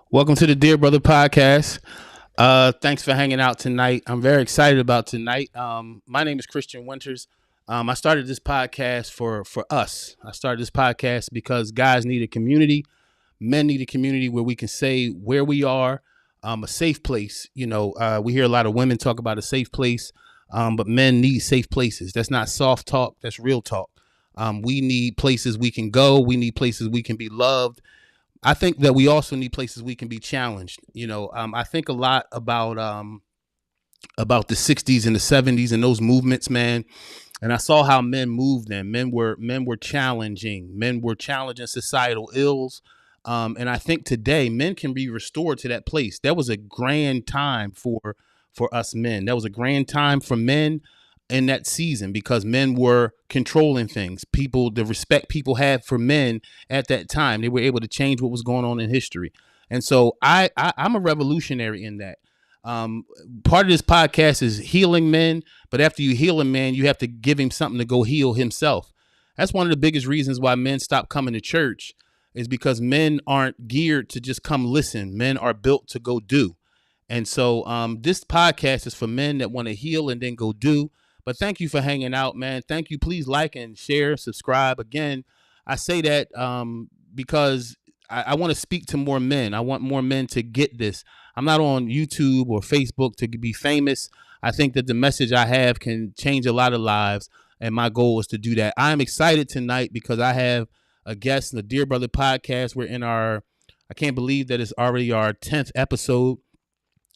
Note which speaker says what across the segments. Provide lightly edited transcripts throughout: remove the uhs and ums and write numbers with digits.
Speaker 1: Welcome to the Dear Brother Podcast. Thanks for hanging out tonight. I'm very excited about tonight. My name is Christian Winters. I started this podcast for us. I started this podcast because guys need a community. Men need a community where we can say where we are, a safe place. We hear a lot of women talk about a safe place, but men need safe places. That's not soft talk. That's real talk. We need places we can go. We need places we can be loved. I think that we also need places we can be challenged. I think a lot about the '60s and the '70s and those movements, man. And I saw how men moved then. Men were challenging. Men were challenging societal ills. And I think today men can be restored to that place. That was a grand time for us men. That was a grand time for men in that season because men were controlling things. The respect people had for men at that time, they were able to change what was going on in history. And so I'm a revolutionary in that. Um, Part of this podcast is healing men, but after you heal a man, you have to give him something to go heal himself. That's one of the biggest reasons why men stop coming to church is because men aren't geared to just come listen. Men are built to go do. And so this podcast is for men that want to heal and then go do. But thank you for hanging out, man. Thank you. Please like and share, subscribe. Again, I say that because I want to speak to more men. I want more men to get this. I'm not on YouTube or Facebook to be famous. I think that the message I have can change a lot of lives. And my goal is to do that. I'm excited tonight because I have a guest in the Dear Brother podcast. I can't believe that it's already our 10th episode.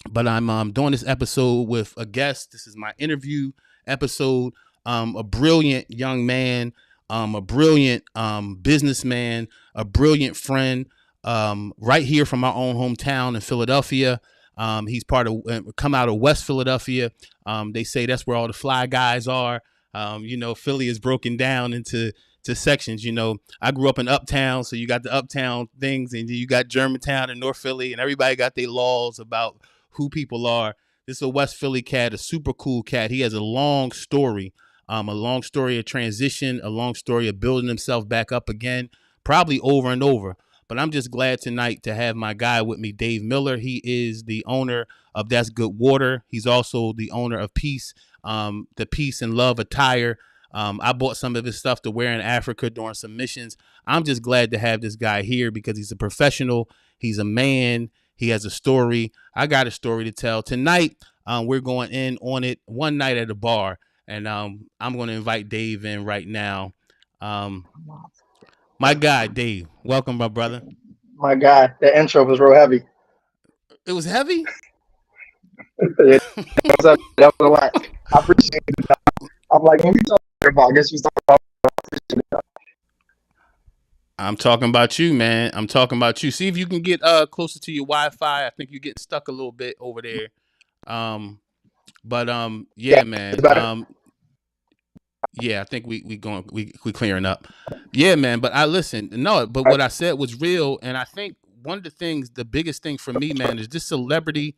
Speaker 1: But I'm doing this episode with a guest. This is my interview episode. A brilliant young man, a brilliant businessman, a brilliant friend, right here from my own hometown in Philadelphia. He's come out of West Philadelphia. They say that's where all the fly guys are. Philly is broken down into sections. I grew up in Uptown, so you got the Uptown things, and you got Germantown and North Philly, and everybody got their laws about who people are. This is a West Philly cat, a super cool cat. He has a long story of transition, a long story of building himself back up again, probably over and over. But I'm just glad tonight to have my guy with me, Dave Miller. He is the owner of That's Good Water. He's also the owner of Peace, the Peace and Love attire. I bought some of his stuff to wear in Africa during some missions. I'm just glad to have this guy here because he's a professional. He's a man. He has a story. I got a story to tell. Tonight, we're going in on it one night at a bar. And I'm going to invite Dave in right now. Um, my guy, Dave. Welcome, my brother.
Speaker 2: My God, that intro was real heavy.
Speaker 1: It was heavy?
Speaker 2: Yeah, that was a lot. I appreciate it. I'm like, when we talking about, I guess we talking about.
Speaker 1: I'm talking about you, man. I'm talking about you. See if you can get closer to your Wi-Fi. I think you're getting stuck a little bit over there. But
Speaker 2: Yeah,
Speaker 1: yeah, man.
Speaker 2: it's better.
Speaker 1: Yeah, I think we clearing up. Yeah, man. But I listen. No, but
Speaker 2: All
Speaker 1: what I said was real, and I think one of the things, the biggest thing for me, man, is this celebrity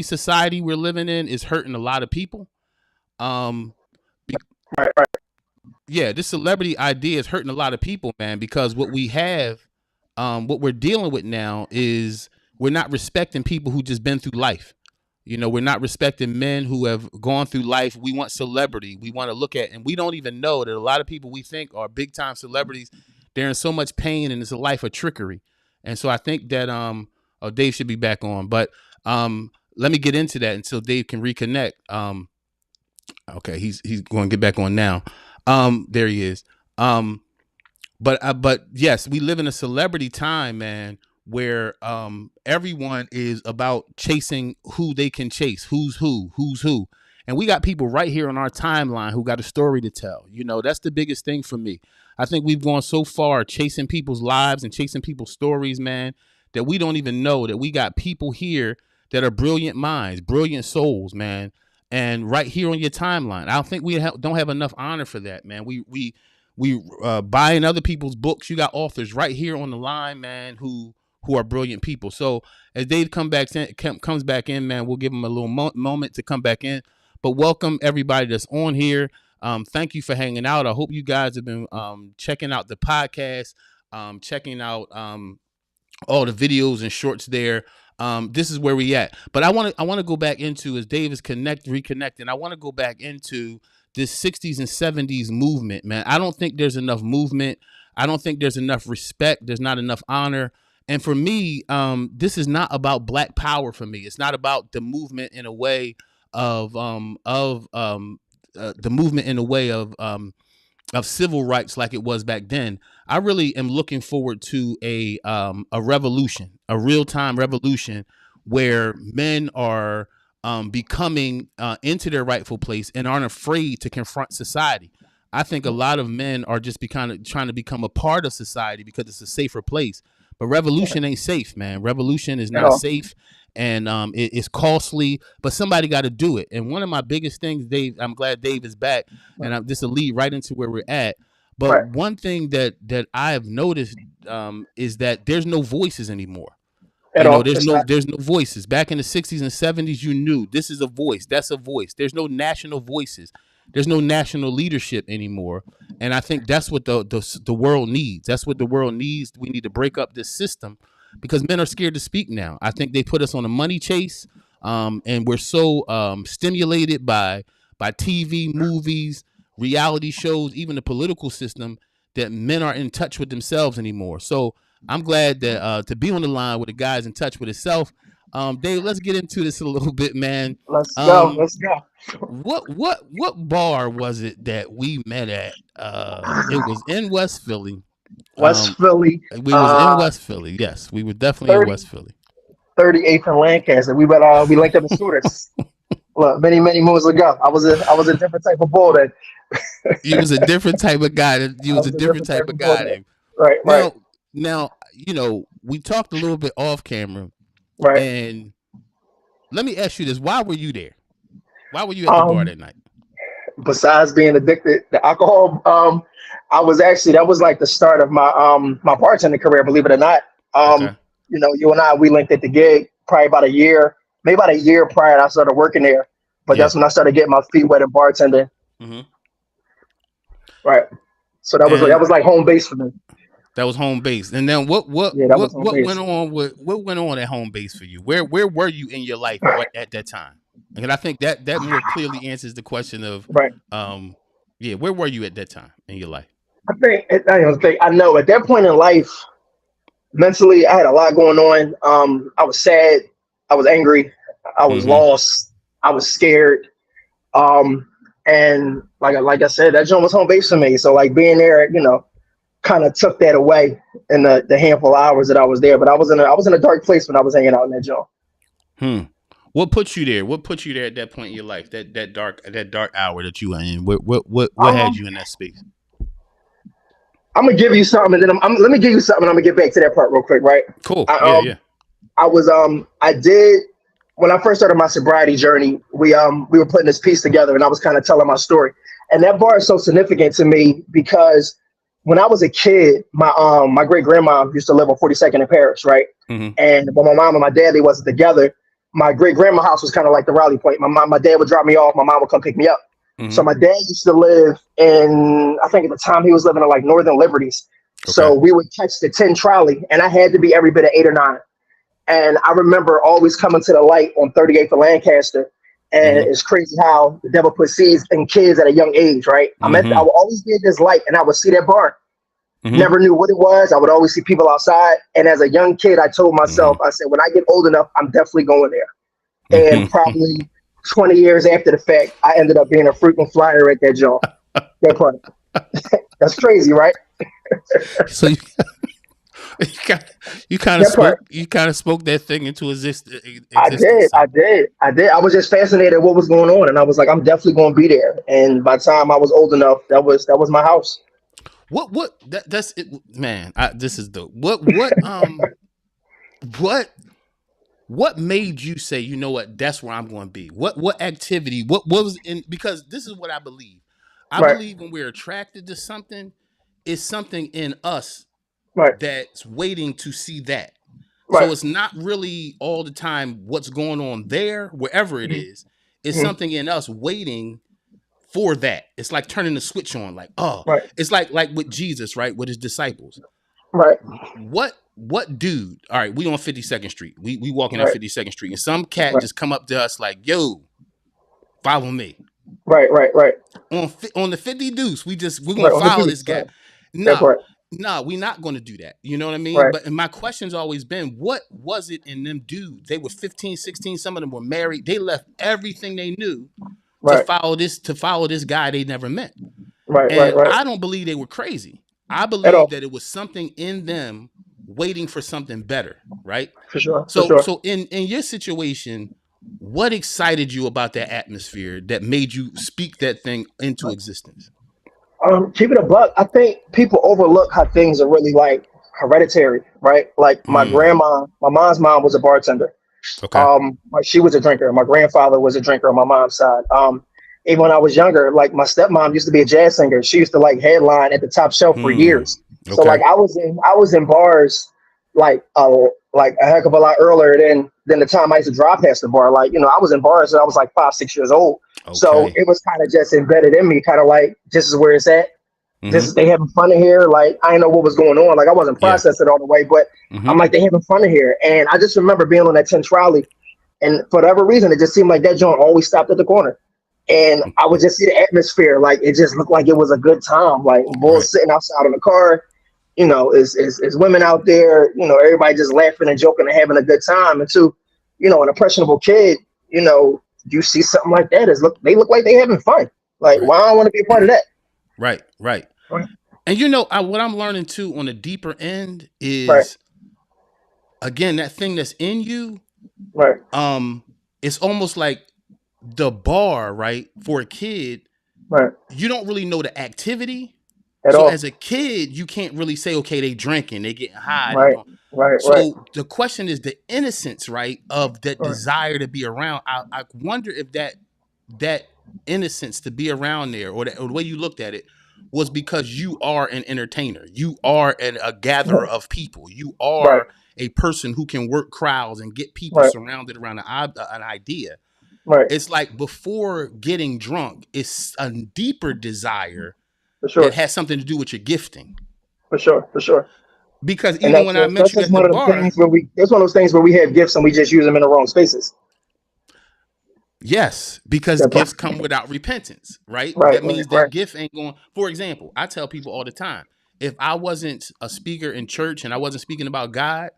Speaker 1: society we're living in is hurting a lot of people. Um, be,
Speaker 2: right, right.
Speaker 1: yeah, this celebrity idea is hurting a lot of people, man, because what we're dealing with now is we're not respecting people who just been through life. We're not respecting men who have gone through life. We want celebrity. We want to look at, and we don't even know that a lot of people we think are big time celebrities, they're in so much pain and it's a life of trickery. And so I think that oh, Dave should be back on, but let me get into that until Dave can reconnect. Okay, he's going to get back on now. There he is. But yes, we live in a celebrity time, man, where everyone is about chasing who they can chase, who's who. And we got people right here on our timeline who got a story to tell. That's the biggest thing for me. I think we've gone so far chasing people's lives and chasing people's stories, man, that we don't even know that we got people here that are brilliant minds, brilliant souls, man. And right here on your timeline, I don't think don't have enough honor for that, man. We buying other people's books. You got authors right here on the line, man, who are brilliant people. So as Dave comes back in, man, we'll give him a little moment to come back in. But welcome everybody that's on here. Thank you for hanging out. I hope you guys have been checking out the podcast, checking out all the videos and shorts there. This is where we at. But I want to go back into, as Dave is reconnecting. I want to go back into this 60s and 70s movement, man. I don't think there's enough movement. I don't think there's enough respect. There's not enough honor. And for me, this is not about Black Power. For me, it's not about the movement in a way of the movement in a way of civil rights like it was back then. I really am looking forward to a revolution, a real time revolution, where men are becoming into their rightful place and aren't afraid to confront society. I think a lot of men are just kind of trying to become a part of society because it's a safer place. But revolution ain't safe, man. Revolution is
Speaker 2: at
Speaker 1: not
Speaker 2: all.
Speaker 1: safe, and it's costly. But somebody got to do it. And one of my biggest things, Dave, I'm glad Dave is back, and this will lead right into where we're at. But
Speaker 2: Right.
Speaker 1: one thing that I have noticed is that there's no voices anymore.
Speaker 2: At all.
Speaker 1: There's
Speaker 2: It's
Speaker 1: no
Speaker 2: not.
Speaker 1: there's no voices. Back in the 60s and 70s, you knew this is a voice, that's a voice. There's no national voices. There's no national leadership anymore. And I think that's what the world needs. That's what the world needs. We need to break up this system because men are scared to speak now. I think they put us on a money chase, and we're so stimulated by TV, movies, reality shows, even the political system, that men aren't in touch with themselves anymore. So I'm glad that to be on the line with the guys in touch with himself. Dave, let's get into this a little bit, man.
Speaker 2: Let's go.
Speaker 1: Um,
Speaker 2: Let's go.
Speaker 1: what bar was it that we met at? It was in West Philly.
Speaker 2: West
Speaker 1: Um,
Speaker 2: Philly,
Speaker 1: we was in West Philly. Yes, we were definitely in
Speaker 2: 30,
Speaker 1: West Philly.
Speaker 2: 38th and Lancaster. We linked up in Scooters. Look, many, many moons ago. I was a different type of bull then.
Speaker 1: You was a different type of guy. You
Speaker 2: I
Speaker 1: was a
Speaker 2: was a
Speaker 1: different
Speaker 2: different type
Speaker 1: type of
Speaker 2: of bull
Speaker 1: guy.
Speaker 2: then.
Speaker 1: Dave.
Speaker 2: Right, right,
Speaker 1: Now, we talked a little bit off camera,
Speaker 2: right.
Speaker 1: and let me ask you this: why were you there? Why were you at the bar
Speaker 2: Um,
Speaker 1: that night?
Speaker 2: besides being addicted to alcohol, I was actually that was like the start of my bartending career, believe it or not. Um,
Speaker 1: Okay.
Speaker 2: you and I we linked at the gig probably about a year, maybe about a year prior to I started working there. But
Speaker 1: Yeah.
Speaker 2: that's when I started getting my feet wet in bartending.
Speaker 1: Hmm.
Speaker 2: Right. So that
Speaker 1: And
Speaker 2: was like home base for me.
Speaker 1: that was home base. And then what what
Speaker 2: Yeah, that was
Speaker 1: what
Speaker 2: home
Speaker 1: what went
Speaker 2: base.
Speaker 1: on with what went on at home base for you? Where were you in your life at that time? And I think that more clearly answers the question of
Speaker 2: Right.
Speaker 1: um yeah, where were you at that time in your life?
Speaker 2: I know at that point in life, mentally, I had a lot going on. I was sad. I was angry. I was
Speaker 1: Mm-hmm.
Speaker 2: lost. I was scared. Um, and like I said, that joint was home base for me. So like being there, kind of took that away in the handful of hours that I was there. But I was in a dark place when I was hanging out in that joint.
Speaker 1: Hmm. What put you there? What put you there at that point in your life? That dark hour that you were in. What had
Speaker 2: Um,
Speaker 1: you in that space?
Speaker 2: I'm gonna give you something, and then let me give you something. And I'm gonna get back to that part real quick, right?
Speaker 1: Cool.
Speaker 2: I
Speaker 1: Yeah, yeah.
Speaker 2: I was I did when I first started my sobriety journey. We were putting this piece together, and I was kind of telling my story. And that bar is so significant to me because when I was a kid, my great grandma used to live on 42nd in Paris, right?
Speaker 1: Mm-hmm.
Speaker 2: And when my mom and my dad they wasn't together, my great grandma house was kind of like the rally point. My dad would drop me off, my mom would come pick me up. So
Speaker 1: Mm-hmm.
Speaker 2: my dad used to live in, I think at the time he was living in like Northern Liberties.
Speaker 1: Okay.
Speaker 2: So we would catch the 10 trolley, and I had to be every bit of 8 or 9. And I remember always coming to the light on 38th and Lancaster. And
Speaker 1: Mm-hmm.
Speaker 2: it's crazy how the devil puts seeds in kids at a young age, right? I
Speaker 1: Mm-hmm.
Speaker 2: would always be at this light and I would see that bar.
Speaker 1: Mm-hmm.
Speaker 2: Never knew what it was. I would always see people outside. And as a young kid, I told
Speaker 1: Mm-hmm.
Speaker 2: myself, I said, when I get old enough, I'm definitely going there. And
Speaker 1: Mm-hmm.
Speaker 2: probably 20 years after the fact, I ended up being a frequent flyer at that joint. That part. That's crazy, right?
Speaker 1: So you kind of
Speaker 2: That
Speaker 1: spoke
Speaker 2: part.
Speaker 1: that thing into
Speaker 2: I did.
Speaker 1: existence.
Speaker 2: I did. I did. I was just fascinated at what was going on, and I was like, I'm definitely going to be there. And by the time I was old enough, that was my house.
Speaker 1: That's it, man. This is the what what made you say, you know what, that's where I'm going to be? What activity? What was in? Because this is what I believe. I
Speaker 2: Right.
Speaker 1: believe when we're attracted to something, it's something in us
Speaker 2: Right.
Speaker 1: that's waiting to see that. So
Speaker 2: Right.
Speaker 1: it's not really all the time what's going on there, wherever it
Speaker 2: Mhm.
Speaker 1: is. It's
Speaker 2: Mhm.
Speaker 1: something in us waiting for that. It's like turning the switch on, like, oh,
Speaker 2: Right.
Speaker 1: it's like with Jesus, right? With his disciples.
Speaker 2: Right.
Speaker 1: What what dude? All right, we on 52nd Street. We walking at
Speaker 2: Right.
Speaker 1: 52nd Street, and some cat
Speaker 2: Right.
Speaker 1: just come up to us like, "Yo, follow me."
Speaker 2: Right. Right. Right.
Speaker 1: On the 50 deuce, we're gonna
Speaker 2: Right. On the
Speaker 1: follow
Speaker 2: feet.
Speaker 1: this
Speaker 2: Right.
Speaker 1: guy.
Speaker 2: That
Speaker 1: No,
Speaker 2: part.
Speaker 1: no, we're not gonna do that. You know what I mean?
Speaker 2: Right.
Speaker 1: But my question's always been, what was it in them dudes? They were 15, 16, some of them were married. They left everything they knew
Speaker 2: Right.
Speaker 1: to follow this guy they never met.
Speaker 2: Right. Right.
Speaker 1: And
Speaker 2: Right.
Speaker 1: I don't believe they were crazy. I
Speaker 2: At
Speaker 1: believe
Speaker 2: all.
Speaker 1: that it was something in them waiting for something better, right?
Speaker 2: For sure. For
Speaker 1: So
Speaker 2: sure.
Speaker 1: so in your situation, what excited you about that atmosphere that made you speak that thing into existence?
Speaker 2: Keep it a buck. I think people overlook how things are really like hereditary, right? Like my
Speaker 1: Mm,
Speaker 2: grandma, my mom's mom was a bartender.
Speaker 1: okay.
Speaker 2: Like she was a drinker. My grandfather was a drinker on my mom's side. Even when I was younger, like my stepmom used to be a jazz singer. She used to like headline at the top shelf for
Speaker 1: Hmm.
Speaker 2: years. So
Speaker 1: Okay.
Speaker 2: like I was in bars like a heck of a lot earlier than the time I used to drive past the bar. Like, I was in bars and I was like 5, 6 years old. So
Speaker 1: Okay.
Speaker 2: it was kind of just embedded in me, kind of like this is where it's at. This
Speaker 1: Mm-hmm.
Speaker 2: is they having fun in here. Like I didn't know what was going on. Like I wasn't
Speaker 1: Yeah.
Speaker 2: processing all the way, but I'm
Speaker 1: Mm-hmm.
Speaker 2: like they having fun in here. And I just remember being on that 10 trolley, and for whatever reason, it just seemed like that joint always stopped at the corner. And I would just see the atmosphere, like it just looked like it was a good time. Like
Speaker 1: Right.
Speaker 2: bulls sitting outside in the car, is women out there, everybody just laughing and joking and having a good time. And to, an impressionable kid, you see something like that, they look like they having fun. Like,
Speaker 1: Right.
Speaker 2: why I want to be a part of that?
Speaker 1: Right. Right.
Speaker 2: Right,
Speaker 1: And what I'm learning too on a deeper end
Speaker 2: right,
Speaker 1: is, again, that thing that's in you.
Speaker 2: right,
Speaker 1: Um, it's almost like the bar, right? For a kid,
Speaker 2: right.
Speaker 1: you don't really know the activity.
Speaker 2: At
Speaker 1: So
Speaker 2: all.
Speaker 1: as a kid, you can't really say, okay, they drinking, they getting high, they
Speaker 2: Right,
Speaker 1: doing.
Speaker 2: right, right,
Speaker 1: So the question is the innocence, right, of that
Speaker 2: right,
Speaker 1: desire to be around. I wonder if that innocence to be around there, or the way you looked at it, was because you are an entertainer, you are a gatherer
Speaker 2: right,
Speaker 1: of people, you
Speaker 2: right,
Speaker 1: are a person who can work crowds and get people
Speaker 2: right,
Speaker 1: surrounded around an idea.
Speaker 2: right.
Speaker 1: It's like before getting drunk, it's a deeper desire
Speaker 2: For
Speaker 1: that
Speaker 2: sure,
Speaker 1: has something to do with your gifting.
Speaker 2: for sure, for sure.
Speaker 1: Because
Speaker 2: And
Speaker 1: even when I met
Speaker 2: that's
Speaker 1: you
Speaker 2: just
Speaker 1: at the
Speaker 2: one of them
Speaker 1: bar,
Speaker 2: things where that's one of those things where we have gifts and we just use them in the wrong spaces.
Speaker 1: yes, because
Speaker 2: That part.
Speaker 1: gifts come without repentance, right?
Speaker 2: Right,
Speaker 1: That
Speaker 2: right,
Speaker 1: means that
Speaker 2: right,
Speaker 1: gift ain't going. For example, I tell people all the time, if I wasn't a speaker in church and I wasn't speaking about God,
Speaker 2: right,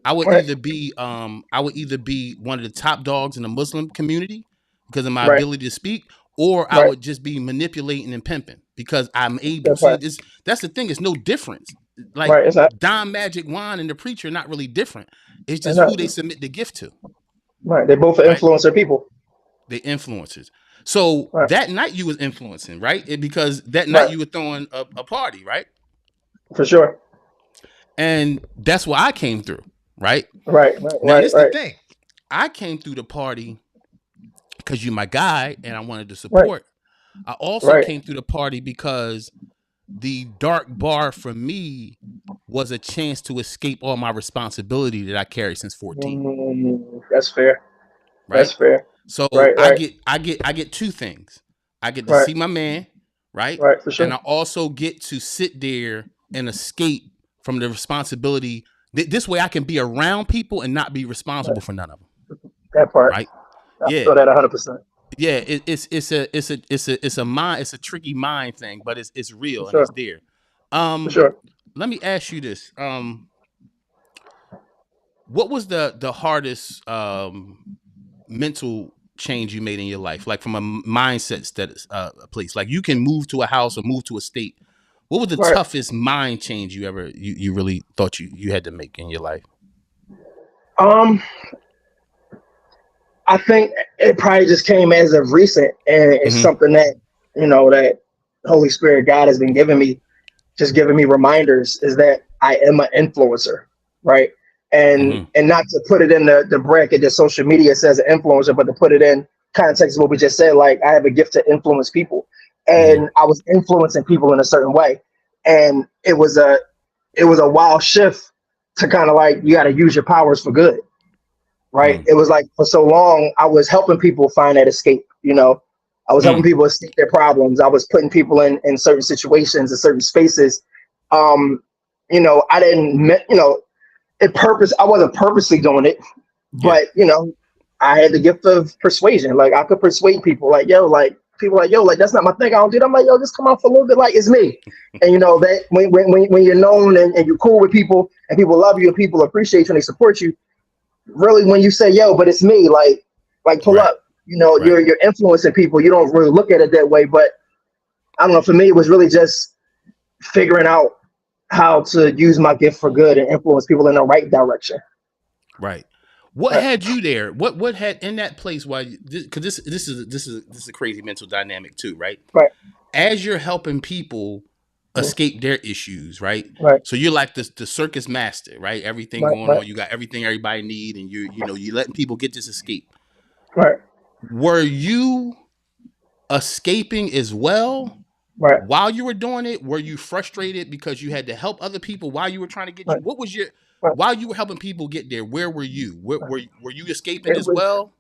Speaker 1: I would either be one of the top dogs in the Muslim community because of my
Speaker 2: right,
Speaker 1: ability to speak, or I
Speaker 2: right.
Speaker 1: would just be manipulating and pimping because I'm able.
Speaker 2: That
Speaker 1: See,
Speaker 2: part.
Speaker 1: this that's the thing. It's no difference. Like
Speaker 2: Right. It's not.
Speaker 1: Don Magic Wand and the preacher are not really different. It's
Speaker 2: They're
Speaker 1: just who
Speaker 2: not.
Speaker 1: they submit the gift to,
Speaker 2: Right. They both
Speaker 1: right?
Speaker 2: influence their people.
Speaker 1: They influencers. So
Speaker 2: Right.
Speaker 1: that night you was influencing, right? Because that night
Speaker 2: Right.
Speaker 1: you were throwing a party, right?
Speaker 2: For sure.
Speaker 1: And that's why I came through, right?
Speaker 2: Right. Right.
Speaker 1: Now
Speaker 2: Right.
Speaker 1: this the
Speaker 2: Right.
Speaker 1: thing. I came through the party because you my guy and I wanted to
Speaker 2: Right.
Speaker 1: support. I also
Speaker 2: Right.
Speaker 1: came through the party because the dark bar for me was a chance to escape all my responsibility that I carried since 14,
Speaker 2: That's fair.
Speaker 1: right?
Speaker 2: That's fair.
Speaker 1: So
Speaker 2: Right. Right.
Speaker 1: I get two things. I get to
Speaker 2: Right.
Speaker 1: see my man, right?
Speaker 2: Right. For
Speaker 1: And
Speaker 2: sure.
Speaker 1: I also get to sit there and escape from the responsibility. This way I can be around people and not be
Speaker 2: Right.
Speaker 1: responsible for none of them,
Speaker 2: That part.
Speaker 1: right?
Speaker 2: I
Speaker 1: Yeah.
Speaker 2: feel that 100%.
Speaker 1: Yeah, it's a mind, it's a tricky mind thing, but it's
Speaker 2: For
Speaker 1: real and it's
Speaker 2: sure.
Speaker 1: there.
Speaker 2: For
Speaker 1: Um
Speaker 2: sure.
Speaker 1: let me ask you this. What was the hardest mental change you made in your life, like from a mindset status place? Like you can move to a house or move to a state. What was the
Speaker 2: Right.
Speaker 1: toughest mind change you really thought you had to make in your life?
Speaker 2: Um. I think it probably just came as of recent, and it's
Speaker 1: Mm-hmm.
Speaker 2: something that that Holy Spirit God has been giving me, just giving me reminders, is that I am an influencer, right?
Speaker 1: Mm-hmm.
Speaker 2: And not to put it in the bracket that social media says an influencer, but to put it in context of what we just said, like I have a gift to influence people,
Speaker 1: Mm-hmm.
Speaker 2: and I was influencing people in a certain way, and it was a wild shift to kind of like you got to use your powers for good, right?
Speaker 1: Mm.
Speaker 2: It was like for so long I was helping people find that escape. I was helping
Speaker 1: Mm.
Speaker 2: people escape their problems. I was putting people in certain situations, in certain spaces. Um, I didn't, I wasn't purposely doing it,
Speaker 1: Yeah.
Speaker 2: but I had the gift of persuasion. Like I could persuade people. Like yo, like people like yo, like that's not my thing. I don't do that. I'm like yo, just come out for a little bit. Like it's me. And that when you're known and you're cool with people and people love you and people appreciate you and they support you. Really, when you say yo, but it's me. Like pull
Speaker 1: Right.
Speaker 2: up.
Speaker 1: Right.
Speaker 2: You're influencing people. You don't really look at it that way, but I don't know. For me, it was really just figuring out how to use my gift for good and influence people in the right direction.
Speaker 1: Right. What
Speaker 2: Right,
Speaker 1: had you there? What had in that place? Why? Because this is a crazy mental dynamic too, right?
Speaker 2: right,
Speaker 1: As you're helping people
Speaker 2: mm,
Speaker 1: escape their issues, right?
Speaker 2: right,
Speaker 1: So you're like the circus master, right? Everything
Speaker 2: right,
Speaker 1: going
Speaker 2: right,
Speaker 1: on, you got everything everybody need, and you letting people get this escape.
Speaker 2: right,
Speaker 1: Were you escaping as well
Speaker 2: right,
Speaker 1: while you were doing it? Were you frustrated because you had to help other people while you were trying to get you?
Speaker 2: right,
Speaker 1: What was your
Speaker 2: right.
Speaker 1: while you were helping people get there? Where were you? Were you escaping
Speaker 2: It
Speaker 1: as
Speaker 2: was
Speaker 1: well?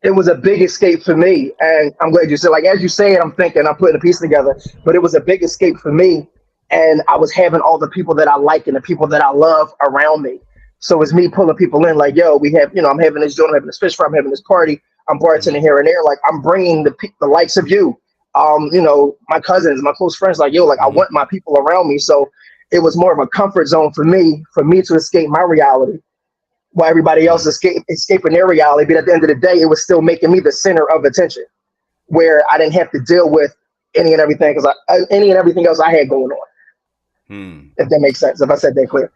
Speaker 2: it was a big escape for me, and I'm glad you said. Like as you say it, I'm thinking I'm putting a piece together. But it was a big escape for me, and I was having all the people that I like and the people that I love around me. So it's me pulling people in. Like yo, we have I'm having this joint, I'm having this fish fry, I'm having this party. I'm
Speaker 1: Mm-hmm.
Speaker 2: bartending here and there. Like I'm bringing the likes of you, my cousins, my close friends. Like yo, like I
Speaker 1: Mm-hmm.
Speaker 2: want my people around me. So it was more of a comfort zone for me to escape my reality while everybody else
Speaker 1: Mm.
Speaker 2: escaping their reality. But at the end of the day, it was still making me the center of attention, where I didn't have to deal with any and everything else I had going on.
Speaker 1: Hmm.
Speaker 2: If that makes sense, if I said that clear.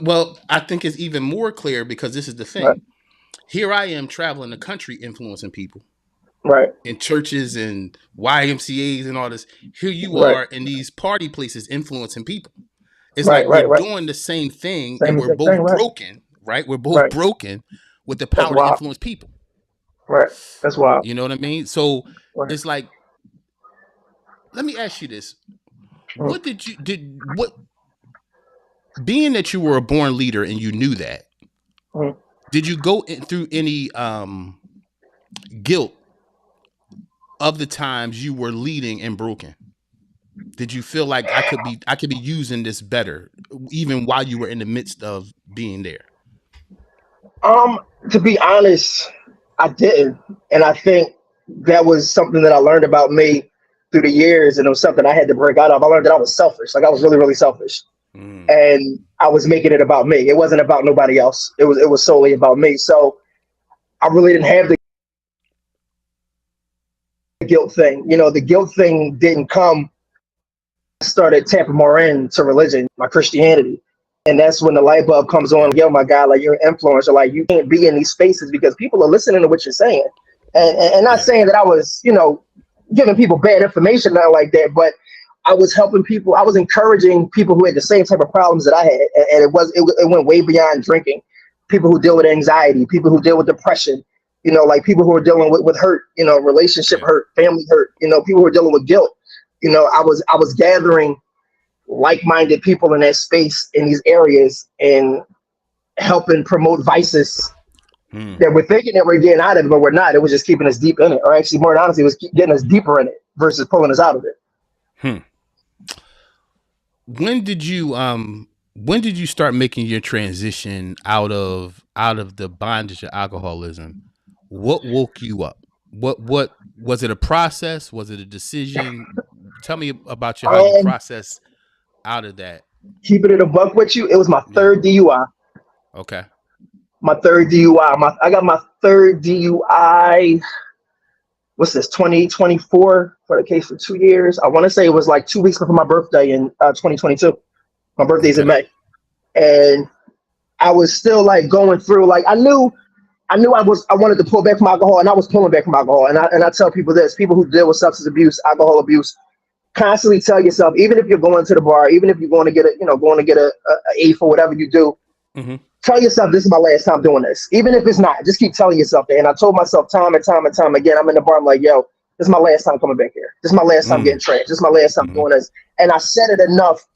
Speaker 1: Well, I think it's even more clear because this is the
Speaker 2: Right,
Speaker 1: thing. Here I am traveling the country influencing people
Speaker 2: right,
Speaker 1: in churches and YMCA's and all this. Here you
Speaker 2: right,
Speaker 1: are in these party places influencing people. It's
Speaker 2: right,
Speaker 1: like we're
Speaker 2: right, right.
Speaker 1: doing the same thing and
Speaker 2: Same
Speaker 1: we're
Speaker 2: exact thing.
Speaker 1: both
Speaker 2: Right,
Speaker 1: broken, right? We're both
Speaker 2: right.
Speaker 1: broken with the
Speaker 2: That's
Speaker 1: power to
Speaker 2: wild.
Speaker 1: influence people.
Speaker 2: Right, that's wild.
Speaker 1: You know what I mean? So
Speaker 2: Right.
Speaker 1: it's like, let me ask you this.
Speaker 2: Mm,
Speaker 1: What what, being that you were a born leader and you knew that,
Speaker 2: mm.
Speaker 1: did you go through any guilt of the times you were leading and broken? Did you feel like I could be using this better even while you were in the midst of being there?
Speaker 2: Um, to be honest, I didn't, and I think that was something that I learned about me through the years, and it was something I had to break out of. I learned that I was selfish. Like I was really, really selfish,
Speaker 1: Mm,
Speaker 2: and I was making it about me. It wasn't about nobody else. It was solely about me. So I really didn't have the guilt thing. The guilt thing didn't come. I started tapping more into religion, my Christianity. And that's when the light bulb comes on.
Speaker 1: yeah,
Speaker 2: Like, yo, my God, like you're an influencer. Like you can't be in these spaces because people are listening to what you're saying. And not
Speaker 1: yeah,
Speaker 2: saying that I was, giving people bad information, not like that, but I was helping people. I was encouraging people who had the same type of problems that I had. And it went way beyond drinking. People who deal with anxiety, people who deal with depression, like people who are dealing with hurt, relationship
Speaker 1: yeah.
Speaker 2: hurt, family hurt, people who are dealing with guilt. I was gathering like-minded people in that space in these areas and helping promote vices
Speaker 1: Mm,
Speaker 2: that we're thinking that we're getting out of it, but we're not. It was just keeping us deep in it, or actually, more than honestly, it was getting us deeper in it versus pulling us out of it.
Speaker 1: hmm. When did you start making your transition out of the bondage of alcoholism? What woke you up? What was it, a process? Was it a decision? Tell me about how you
Speaker 2: Um,
Speaker 1: process out of that.
Speaker 2: Keeping it a buck with you, it was my
Speaker 1: Yeah.
Speaker 2: third DUI.
Speaker 1: Okay.
Speaker 2: My third DUI. I got my third DUI. What's this? 2024 for the case for 2 years. I want to say it was like 2 weeks before my birthday in 2022. My birthday's in
Speaker 1: Okay.
Speaker 2: May, and I was still like going through. Like I wanted to pull back from alcohol, and I was pulling back from alcohol. And I tell people this: people who deal with substance abuse, alcohol abuse, constantly tell yourself, even if you're going to the bar, even if you're going to get a eighth or whatever you do,
Speaker 1: Mm-hmm.
Speaker 2: tell yourself this is my last time doing this. Even if it's not, just keep telling yourself that. And I told myself time and time and time again, I'm in the bar, I'm like, yo, this is my last time coming back here. This is my last time
Speaker 1: Mm,
Speaker 2: getting trashed. This is my last time
Speaker 1: mm-hmm.
Speaker 2: doing this. And I said it enough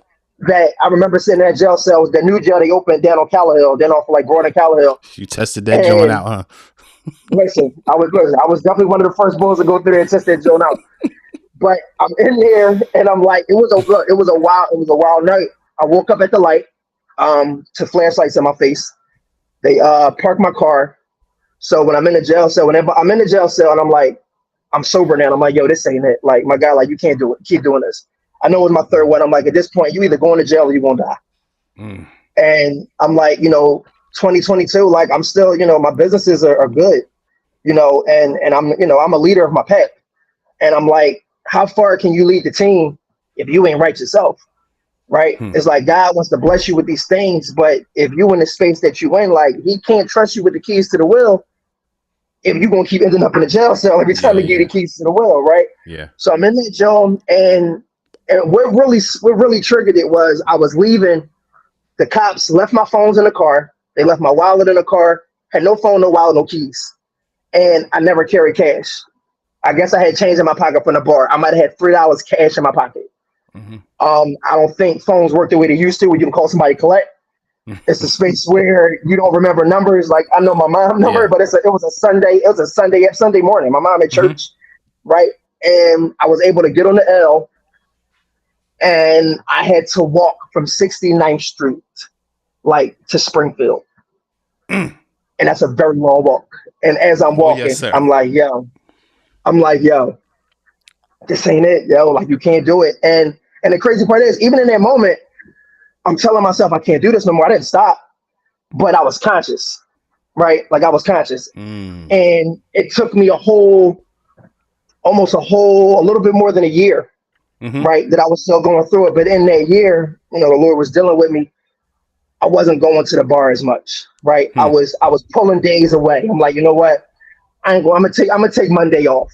Speaker 2: that I remember sitting in that jail cell, the new jail they opened down on Callowhill, down off of like Broad and Callowhill.
Speaker 1: You tested that joint
Speaker 2: And
Speaker 1: out, huh?
Speaker 2: listen, I was definitely one of the first bulls to go through there and test that joint out. But I'm in there and I'm like, it was a wild night. I woke up at the light. to flashlights in my face. They park my car. So when I'm in the jail cell, whenever I'm in the jail cell and I'm like, I'm sober now. I'm like, yo, this ain't it. Like my guy, like you can't do it. Keep doing this. I know it was my third one. I'm like, at this point, you either going to jail or you gonna die.
Speaker 1: Mm.
Speaker 2: And I'm like, 2022, like I'm still, my businesses are good, and I'm a leader of my pack. And I'm like, how far can you lead the team if you ain't right yourself? Right?
Speaker 1: Hmm.
Speaker 2: It's like God wants to bless you with these things, but if you in the space that you in, like he can't trust you with the keys to the will if you're gonna keep ending up in a jail cell every time
Speaker 1: Yeah,
Speaker 2: they give you
Speaker 1: yeah,
Speaker 2: the keys to the will, right?
Speaker 1: yeah.
Speaker 2: So I'm in that jail, and what really triggered it was I was leaving. The cops left my phones in the car. They left my wallet in the car. Had no phone, no wallet, no keys, and I never carried cash. I guess I had change in my pocket from the bar. I might have had $3 cash in my pocket.
Speaker 1: Hmm.
Speaker 2: I don't think phones work the way they used to, where you can call somebody collect. It's a space where you don't remember numbers. Like I know my mom number,
Speaker 1: Yeah.
Speaker 2: but it was a Sunday. It was a Sunday morning. My mom at
Speaker 1: Hmm.
Speaker 2: church, right? And I was able to get on the L, and I had to walk from 69th Street, like to Springfield,
Speaker 1: Mm.
Speaker 2: and that's a very long walk. And as I'm
Speaker 1: Oh yes,
Speaker 2: walking,
Speaker 1: sir.
Speaker 2: I'm like, yo, this ain't it, yo. Like you can't do it. And the crazy part is, even in that moment, I'm telling myself I can't do this no more. I didn't stop, but I was conscious, right? Like I was conscious.
Speaker 1: Mm.
Speaker 2: And it took me a little bit more than a year,
Speaker 1: Hmm.
Speaker 2: right? That I was still going through it. But in that year, the Lord was dealing with me. I wasn't going to the bar as much, right? I
Speaker 1: Hmm.
Speaker 2: was pulling days away. I'm like, you know what? I ain't going. I'm gonna take Monday off.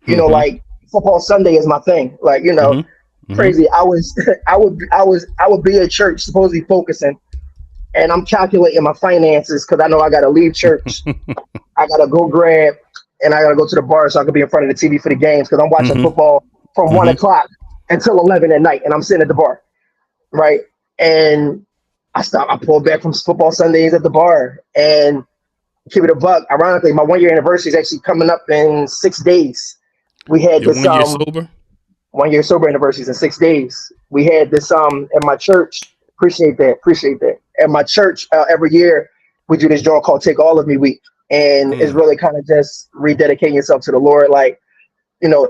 Speaker 1: Hmm.
Speaker 2: Like football Sunday is my thing. Like
Speaker 1: Hmm. Hmm.
Speaker 2: crazy. I would be at church supposed to be focusing, and I'm calculating my finances because I know I got to leave church. I gotta go grab, and I gotta go to the bar so I can be in front of the TV for the games because I'm watching
Speaker 1: Hmm.
Speaker 2: football from one
Speaker 1: Hmm.
Speaker 2: o'clock until 11 at night, and I'm sitting at the bar, right? And I pulled back from football Sundays at the bar, and keep it a buck. Ironically, my 1 year anniversary is actually coming up in 6 days. We had
Speaker 1: You're
Speaker 2: this
Speaker 1: 1 year sober.
Speaker 2: 1 year sober anniversaries in 6 days. We had this at my church. Appreciate that. At my church, every year we do this joint called Take All of Me Week, and it's
Speaker 1: Mm.
Speaker 2: really kind of just rededicating yourself to the Lord. Like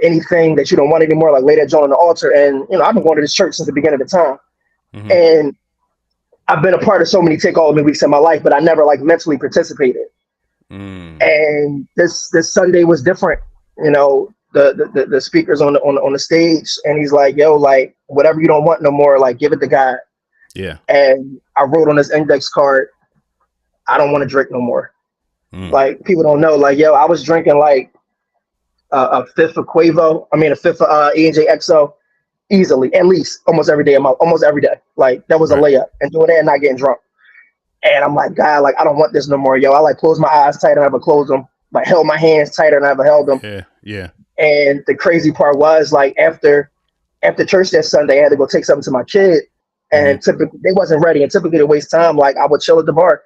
Speaker 2: anything that you don't want anymore, like lay that joint on the altar. And I've been going to this church since the beginning of the time,
Speaker 1: Hmm.
Speaker 2: and I've been a part of so many Take All of Me weeks in my life, but I never like mentally participated.
Speaker 1: Mm.
Speaker 2: And this Sunday was different. The speakers on the stage, and he's like, yo, like whatever you don't want no more, like give it to God.
Speaker 1: Yeah.
Speaker 2: And I wrote on this index card, I don't want to drink no more.
Speaker 1: Mm.
Speaker 2: Like people don't know, like yo, I was drinking like a fifth of Quavo, I mean a fifth of E&J XO easily, at least almost every day. Like that was a
Speaker 1: Right.
Speaker 2: layup, and doing that and not getting drunk. And I'm like, God, like I don't want this no more, yo. I like closed my eyes tighter than I ever closed them, like held my hands tighter than I ever held them.
Speaker 1: Yeah. Yeah.
Speaker 2: And the crazy part was like after church that Sunday, I had to go take something to my kid,
Speaker 1: Hmm.
Speaker 2: and typically they wasn't ready. And typically to waste time, like I would chill at the bar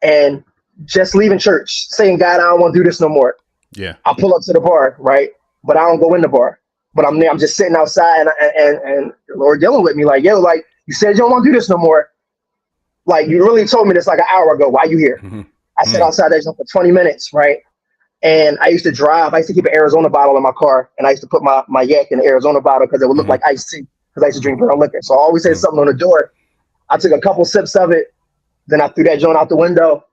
Speaker 2: and just leaving church, saying, God, I don't want to do this no more.
Speaker 1: Yeah.
Speaker 2: I'll pull up to the bar, right? But I don't go in the bar. But I'm there, I'm just sitting outside, and the Lord dealing with me, like, yo, like you said you don't want to do this no more. Like you really told me this like an hour ago. Why you here?
Speaker 1: Hmm.
Speaker 2: I sat
Speaker 1: Mm.
Speaker 2: outside there for 20 minutes, right? And I used to drive. I used to keep an Arizona bottle in my car, and I used to put my yak in the Arizona bottle because it would look
Speaker 1: Hmm.
Speaker 2: like iced tea. Because I used to drink brown liquor, so I always had
Speaker 1: Mm.
Speaker 2: something on the door. I took a couple sips of it, then I threw that joint out the window.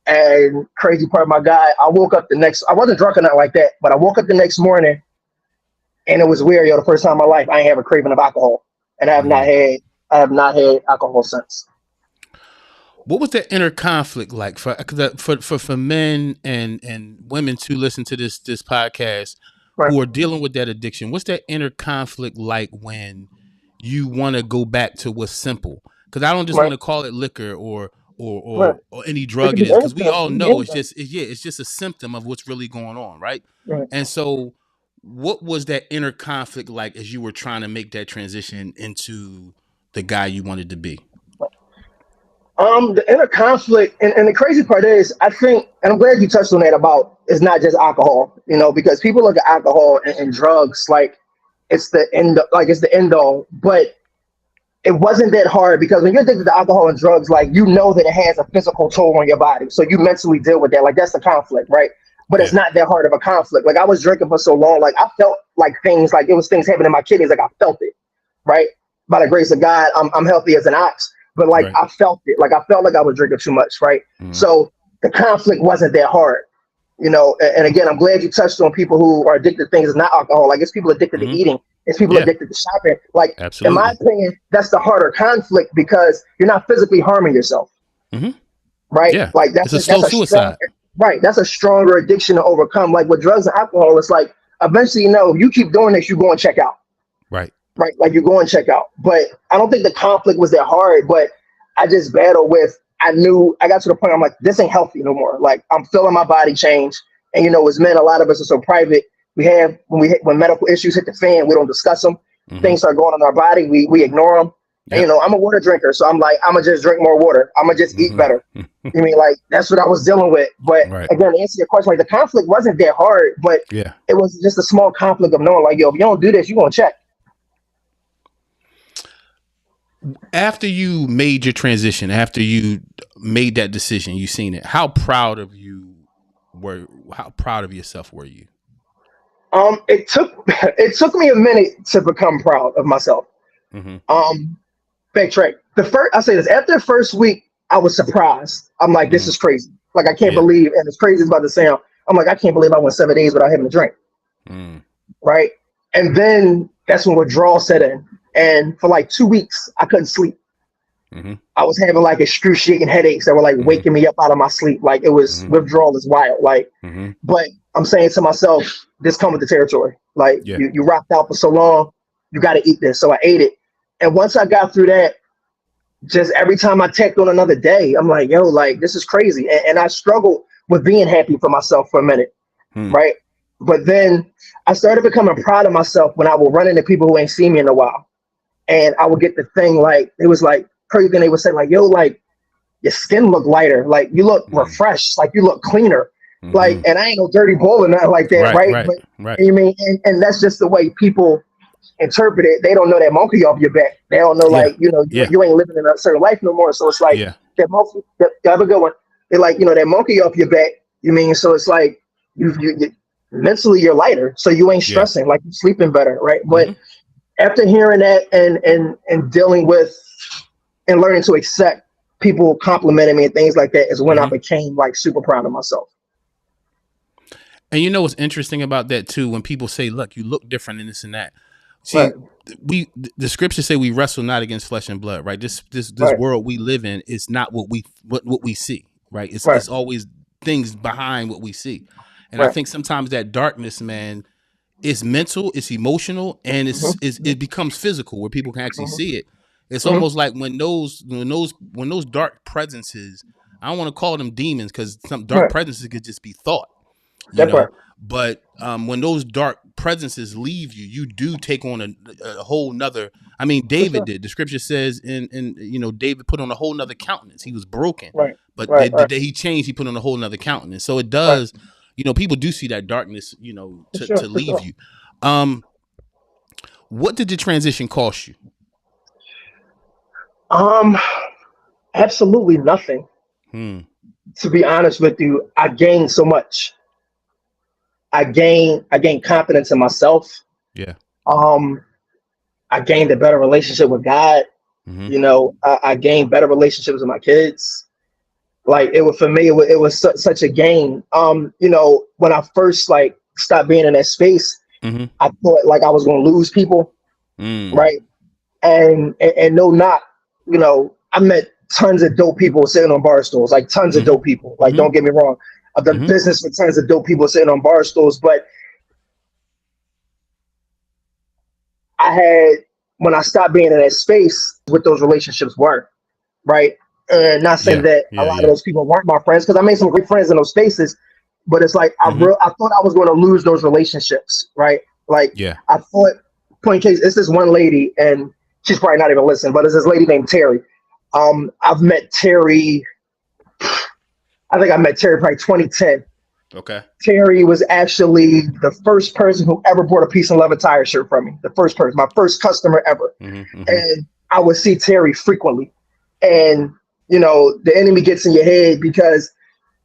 Speaker 2: And crazy part, my guy, I woke up the next. I wasn't drunk or nothing like that, but I woke up the next morning, and it was weird. Yo, the first time in my life, I ain't have a craving of alcohol, and
Speaker 1: Hmm.
Speaker 2: I have not had alcohol since.
Speaker 1: What was that inner conflict like for men and women to listen to this podcast
Speaker 2: Right,
Speaker 1: who are dealing with that addiction? What's that inner conflict like when you want to go back to what's simple? Because I don't just want
Speaker 2: right,
Speaker 1: to call it liquor or or
Speaker 2: right.
Speaker 1: or, or any
Speaker 2: It
Speaker 1: drug
Speaker 2: could
Speaker 1: it
Speaker 2: be
Speaker 1: is, because we
Speaker 2: anything.
Speaker 1: all
Speaker 2: It could be
Speaker 1: know it's
Speaker 2: anything.
Speaker 1: just yeah, it's just a symptom of what's really going on, right?
Speaker 2: Right.
Speaker 1: And so, what was that inner conflict like as you were trying to make that transition into the guy you wanted to be?
Speaker 2: The inner conflict, and the crazy part is, I think, and I'm glad you touched on that about it's not just alcohol, because people look at alcohol and drugs like it's the end all, but it wasn't that hard because when you're addicted to alcohol and drugs, like you know that it has a physical toll on your body. So you mentally deal with that. Like that's the conflict, right? But it's
Speaker 1: Yeah.
Speaker 2: not that hard of a conflict. Like I was drinking for so long, like I felt like things, like it was things happening in my kidneys, like I felt it, right? By the grace of God, I'm healthy as an ox, but like
Speaker 1: Right.
Speaker 2: I felt it. Like I felt like I was drinking too much, right?
Speaker 1: Mm-hmm.
Speaker 2: So the conflict wasn't that hard. And again, I'm glad you touched on people who are addicted to things. It's not alcohol. Like it's people addicted to
Speaker 1: Mm-hmm.
Speaker 2: eating. It's people
Speaker 1: Yeah.
Speaker 2: addicted to shopping. Like in my
Speaker 1: Absolutely.
Speaker 2: opinion, that's the harder conflict because you're not physically harming yourself,
Speaker 1: Mm-hmm.
Speaker 2: right?
Speaker 1: Yeah.
Speaker 2: Like
Speaker 1: It's a slow
Speaker 2: that's a strong,
Speaker 1: suicide.
Speaker 2: right. That's a stronger addiction to overcome. Like with drugs and alcohol, it's like eventually, if you keep doing this, you go and check out,
Speaker 1: Right.
Speaker 2: right? Like you go and check out. But I don't think the conflict was that hard. But I just battled with. I knew I got to the point. I'm like, this ain't healthy no more. Like I'm feeling my body change. And as men, a lot of us are so private. When medical issues hit the fan, we don't discuss them.
Speaker 1: Mm-hmm.
Speaker 2: Things start going on in our body, we ignore them. And
Speaker 1: Yep.
Speaker 2: I'm a water drinker, so I'm like, I'm gonna just drink more water. I'm gonna just eat better.
Speaker 1: Mm-hmm.
Speaker 2: You mean like that's what I was dealing with. But
Speaker 1: Right.
Speaker 2: again, to answer your question, like the conflict wasn't that hard, but
Speaker 1: Yeah.
Speaker 2: it was just a small conflict of knowing, like, yo, if you don't do this, you're gonna check.
Speaker 1: After you made your transition, after you made that decision, you seen it. How proud of yourself were you?
Speaker 2: It took me a minute to become proud of myself.
Speaker 1: Mm-hmm.
Speaker 2: Um, Backtrack. I say this after the first week, I was surprised. I'm like, this
Speaker 1: Mm-hmm.
Speaker 2: is crazy. Like I can't
Speaker 1: Yeah.
Speaker 2: believe, and as crazy as about to sound, I'm like, I can't believe I went 7 days without having a drink,
Speaker 1: Mm.
Speaker 2: right? And then that's when withdrawal set in, and for like 2 weeks, I couldn't sleep.
Speaker 1: Mm-hmm.
Speaker 2: I was having like excruciating headaches that were like
Speaker 1: Mm-hmm.
Speaker 2: waking me up out of my sleep. Like it was
Speaker 1: Mm-hmm.
Speaker 2: withdrawal is wild. Like,
Speaker 1: Mm-hmm.
Speaker 2: but I'm saying to myself, this come with the territory. Like
Speaker 1: Yeah.
Speaker 2: you rocked out for so long, you got to eat this. So I ate it, and once I got through that, just every time I tacked on another day, I'm like, yo, like this is crazy. And I struggled with being happy for myself for a minute,
Speaker 1: Mm.
Speaker 2: right? But then I started becoming proud of myself when I would run into people who ain't seen me in a while. And I would get the thing like, it was like crazy thing they would say, like, yo, like your skin look lighter, like you look
Speaker 1: Mm.
Speaker 2: refreshed, like you look cleaner. Like,
Speaker 1: Mm-hmm.
Speaker 2: and I ain't no dirty bull or nothing like that,
Speaker 1: Right.
Speaker 2: right?
Speaker 1: Right.
Speaker 2: But
Speaker 1: Right.
Speaker 2: you mean, and that's just the way people interpret it. They don't know that monkey off your back. They don't know,
Speaker 1: Yeah.
Speaker 2: like,
Speaker 1: Yeah.
Speaker 2: you ain't living in a certain life no more. So it's like
Speaker 1: Yeah.
Speaker 2: that monkey, the other good one. They're like, that monkey off your back. You mean, so it's like you mentally you're lighter, so you ain't
Speaker 1: Yeah.
Speaker 2: stressing, like you're sleeping better, right?
Speaker 1: Mm-hmm.
Speaker 2: But after hearing that and dealing with and learning to accept people complimenting me and things like that is when I
Speaker 1: Mm-hmm.
Speaker 2: became like super proud of myself.
Speaker 1: And you know what's interesting about that too? When people say, "Look, you look different in this and that."
Speaker 2: Right,
Speaker 1: See, the scriptures say we wrestle not against flesh and blood, right? This
Speaker 2: right,
Speaker 1: world we live in is not what we see, right? It's
Speaker 2: right,
Speaker 1: it's always things behind what we see, and I
Speaker 2: right.
Speaker 1: think sometimes that darkness, man, it's mental, it's emotional, and
Speaker 2: Mm-hmm,
Speaker 1: it becomes physical where people can actually
Speaker 2: mm-hmm,
Speaker 1: see it. It's
Speaker 2: mm-hmm.
Speaker 1: almost like when those dark presences. I don't want to call them demons because some dark
Speaker 2: Right,
Speaker 1: presences could just be thought, you
Speaker 2: that
Speaker 1: know.
Speaker 2: part.
Speaker 1: But when those dark presences leave you, you do take on a whole nother. I mean,
Speaker 2: For
Speaker 1: David
Speaker 2: sure.
Speaker 1: did. The scripture says, in David put on a whole nother countenance. He was broken,
Speaker 2: Right,
Speaker 1: but
Speaker 2: right,
Speaker 1: the
Speaker 2: right,
Speaker 1: day he changed, he put on a whole nother countenance. So it
Speaker 2: right.
Speaker 1: does. People do see that darkness,
Speaker 2: For
Speaker 1: to
Speaker 2: sure, for
Speaker 1: leave
Speaker 2: sure.
Speaker 1: you. Um, what did the transition cost you?
Speaker 2: Um, Absolutely nothing.
Speaker 1: Hmm.
Speaker 2: To be honest with you, I gained so much. I gained confidence in myself.
Speaker 1: Yeah.
Speaker 2: Um, I gained a better relationship with God.
Speaker 1: Mm-hmm.
Speaker 2: I gained better relationships with my kids. Like it was for me, it was such a gain. When I first like stopped being in that space,
Speaker 1: Mm-hmm.
Speaker 2: I thought like I was going to lose people,
Speaker 1: Mm.
Speaker 2: right? And no, not I met tons of dope people sitting on bar stools, like tons of
Speaker 1: Mm-hmm.
Speaker 2: dope people. Like
Speaker 1: Mm-hmm.
Speaker 2: don't get me wrong, I've done
Speaker 1: Mm-hmm.
Speaker 2: business with tons of dope people sitting on bar stools, but I had when I stopped being in that space, what those relationships were, right? And not saying
Speaker 1: Yeah.
Speaker 2: that a
Speaker 1: Yeah.
Speaker 2: lot of
Speaker 1: Yeah.
Speaker 2: those people weren't my friends, because I made some great friends in those spaces, but it's like
Speaker 1: Mm-hmm.
Speaker 2: I thought I was going to lose those relationships, right? Like
Speaker 1: Yeah.
Speaker 2: I thought, point in case, it's this one lady, and she's probably not even listening, but it's this lady named Terry. I've met Terry. I think I met Terry probably 2010.
Speaker 1: Okay.
Speaker 2: Terry was actually the first person who ever bought a Peace and Love attire shirt from me. The first person, my first customer ever.
Speaker 1: Mm-hmm. Mm-hmm.
Speaker 2: And I would see Terry frequently. And, the enemy gets in your head because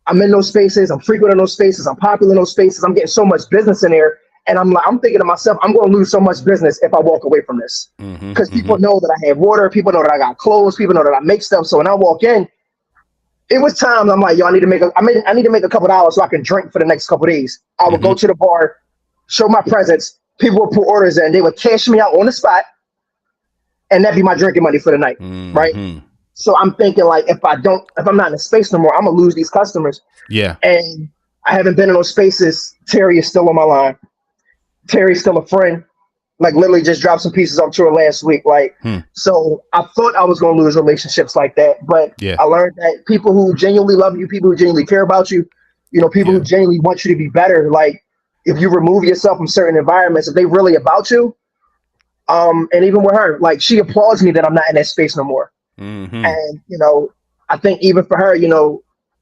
Speaker 2: I'm in those spaces, I'm frequent in those spaces, I'm popular in those spaces, I'm getting so much business in there. And I'm thinking to myself, I'm going to lose so much business if I walk away from this.
Speaker 1: Mm-hmm.
Speaker 2: Because
Speaker 1: Mm-hmm.
Speaker 2: people know that I have water, people know that I got clothes, people know that I make stuff. So when I walk in, it was times I'm like, yo, I need to make a couple dollars so I can drink for the next couple days. I would
Speaker 1: Mm-hmm.
Speaker 2: go to the bar, show my presence, people would put orders in, they would cash me out on the spot, and that'd be my drinking money for the night, right?
Speaker 1: Mm-hmm.
Speaker 2: So I'm thinking like, if I'm not in the space no more, I'm gonna lose these customers.
Speaker 1: Yeah.
Speaker 2: And I haven't been in those spaces. Terry is still on my line. Terry's still a friend. Like literally just dropped some pieces up to her last week. Like,
Speaker 1: Hmm.
Speaker 2: so I thought I was gonna lose relationships like that, but
Speaker 1: Yeah.
Speaker 2: I learned that people who genuinely love you, people who genuinely care about you, people
Speaker 1: Yeah.
Speaker 2: who genuinely want you to be better, like if you remove yourself from certain environments, if they really about you, and even with her, like she applauds me that I'm not in that space no more.
Speaker 1: Mm-hmm.
Speaker 2: And, I think even for her,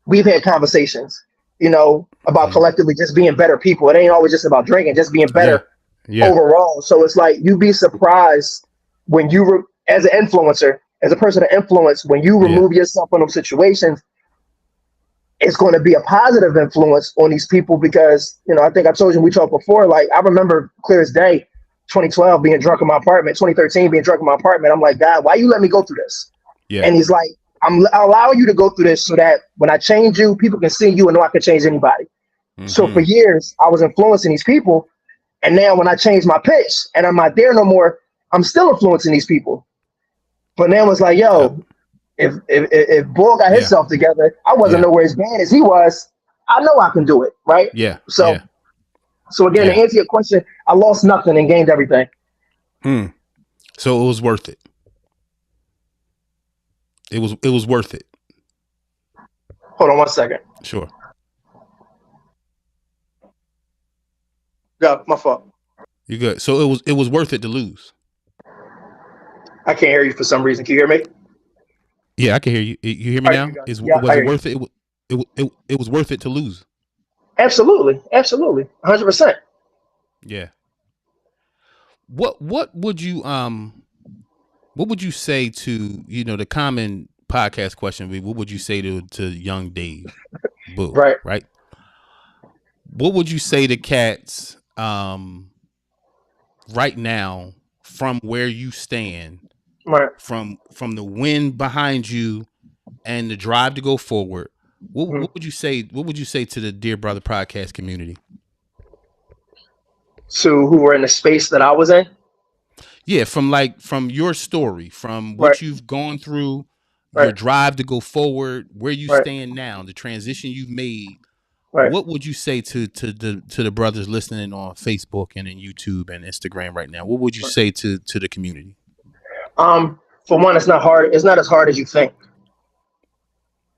Speaker 2: we've had conversations, about
Speaker 1: Mm-hmm.
Speaker 2: collectively just being better people. It ain't always just about drinking, just being
Speaker 1: Yeah.
Speaker 2: better
Speaker 1: Yeah.
Speaker 2: overall. So it's like you'd be surprised when as an influencer, as a person of influence, when you
Speaker 1: Yeah.
Speaker 2: remove yourself from those situations, it's going to be a positive influence on these people because, I think I told you we talked before, like I remember clear as day, 2012 being drunk in my apartment, 2013 being drunk in my apartment. I'm like, God, why you let me go through this?
Speaker 1: Yeah.
Speaker 2: And he's like, I'll allow you to go through this so that when I change you, people can see you and know I can change anybody. So for
Speaker 1: Mm-hmm.
Speaker 2: years, I was influencing these people. And now when I change my pitch and I'm not there no more, I'm still influencing these people. But now it's like,
Speaker 1: Yep.
Speaker 2: yo, if Bull got
Speaker 1: Yeah.
Speaker 2: himself together, I wasn't
Speaker 1: Yeah.
Speaker 2: nowhere as bad as he was. I know I can do it, right?
Speaker 1: Yeah.
Speaker 2: So
Speaker 1: Yeah.
Speaker 2: again, to
Speaker 1: Yeah.
Speaker 2: answer your question, I lost nothing and gained everything.
Speaker 1: Hmm. So it was worth it. It was worth it.
Speaker 2: Hold on one second.
Speaker 1: Sure.
Speaker 2: Go, my fault.
Speaker 1: You good. So it was worth it to lose.
Speaker 2: I can't hear you for some reason. Can you hear me?
Speaker 1: Yeah, I can hear you. You hear me
Speaker 2: All right, you
Speaker 1: now?
Speaker 2: got it.
Speaker 1: Is
Speaker 2: Yeah, I
Speaker 1: was it
Speaker 2: hear you.
Speaker 1: worth it? It was worth it to lose.
Speaker 2: Absolutely, absolutely, 100%.
Speaker 1: Yeah. What would you say to the common podcast question would be, what would you say to young Dave Boo,
Speaker 2: Right,
Speaker 1: right? What would you say to cats right now from where you stand,
Speaker 2: right.
Speaker 1: from the wind behind you and the drive to go forward? What,
Speaker 2: Mhm.
Speaker 1: what would you say? What would you say to the Dear Brother podcast community?
Speaker 2: To who were in the space that I was in.
Speaker 1: Yeah, from your story, from
Speaker 2: Right,
Speaker 1: what you've gone through, your
Speaker 2: right,
Speaker 1: drive to go forward, where you
Speaker 2: right,
Speaker 1: stand now, the transition you've made.
Speaker 2: right.
Speaker 1: What would you say to the brothers listening on Facebook and in YouTube and Instagram right now? What would you say to the community?
Speaker 2: For one, it's not hard. It's not as hard as you think.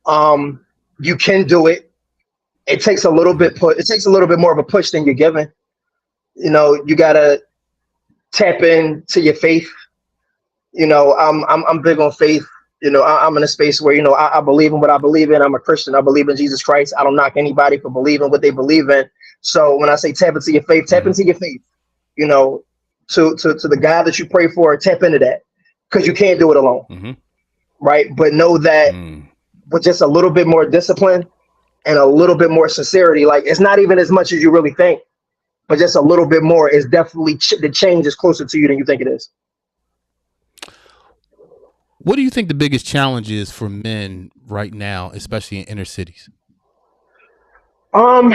Speaker 2: Um, you can do it. It takes a little
Speaker 1: Mm-hmm.
Speaker 2: bit put. It takes a little bit more of a push than you're given. You gotta tap into your faith. I'm big on faith. I'm in a space where I believe in what I believe in. I'm a Christian. I believe in Jesus Christ. I don't knock anybody for believing what they believe in. So when I say tap into your faith, tap
Speaker 1: Mm-hmm.
Speaker 2: into your faith. You know, to the God that you pray for, tap into that because you can't do it alone,
Speaker 1: Mm-hmm.
Speaker 2: right? But know that
Speaker 1: Mm.
Speaker 2: with just a little bit more discipline and a little bit more sincerity, like it's not even as much as you really think, but just a little bit more is definitely the change is closer to you than you think it is.
Speaker 1: What do you think the biggest challenge is for men right now, especially in inner cities?
Speaker 2: Um,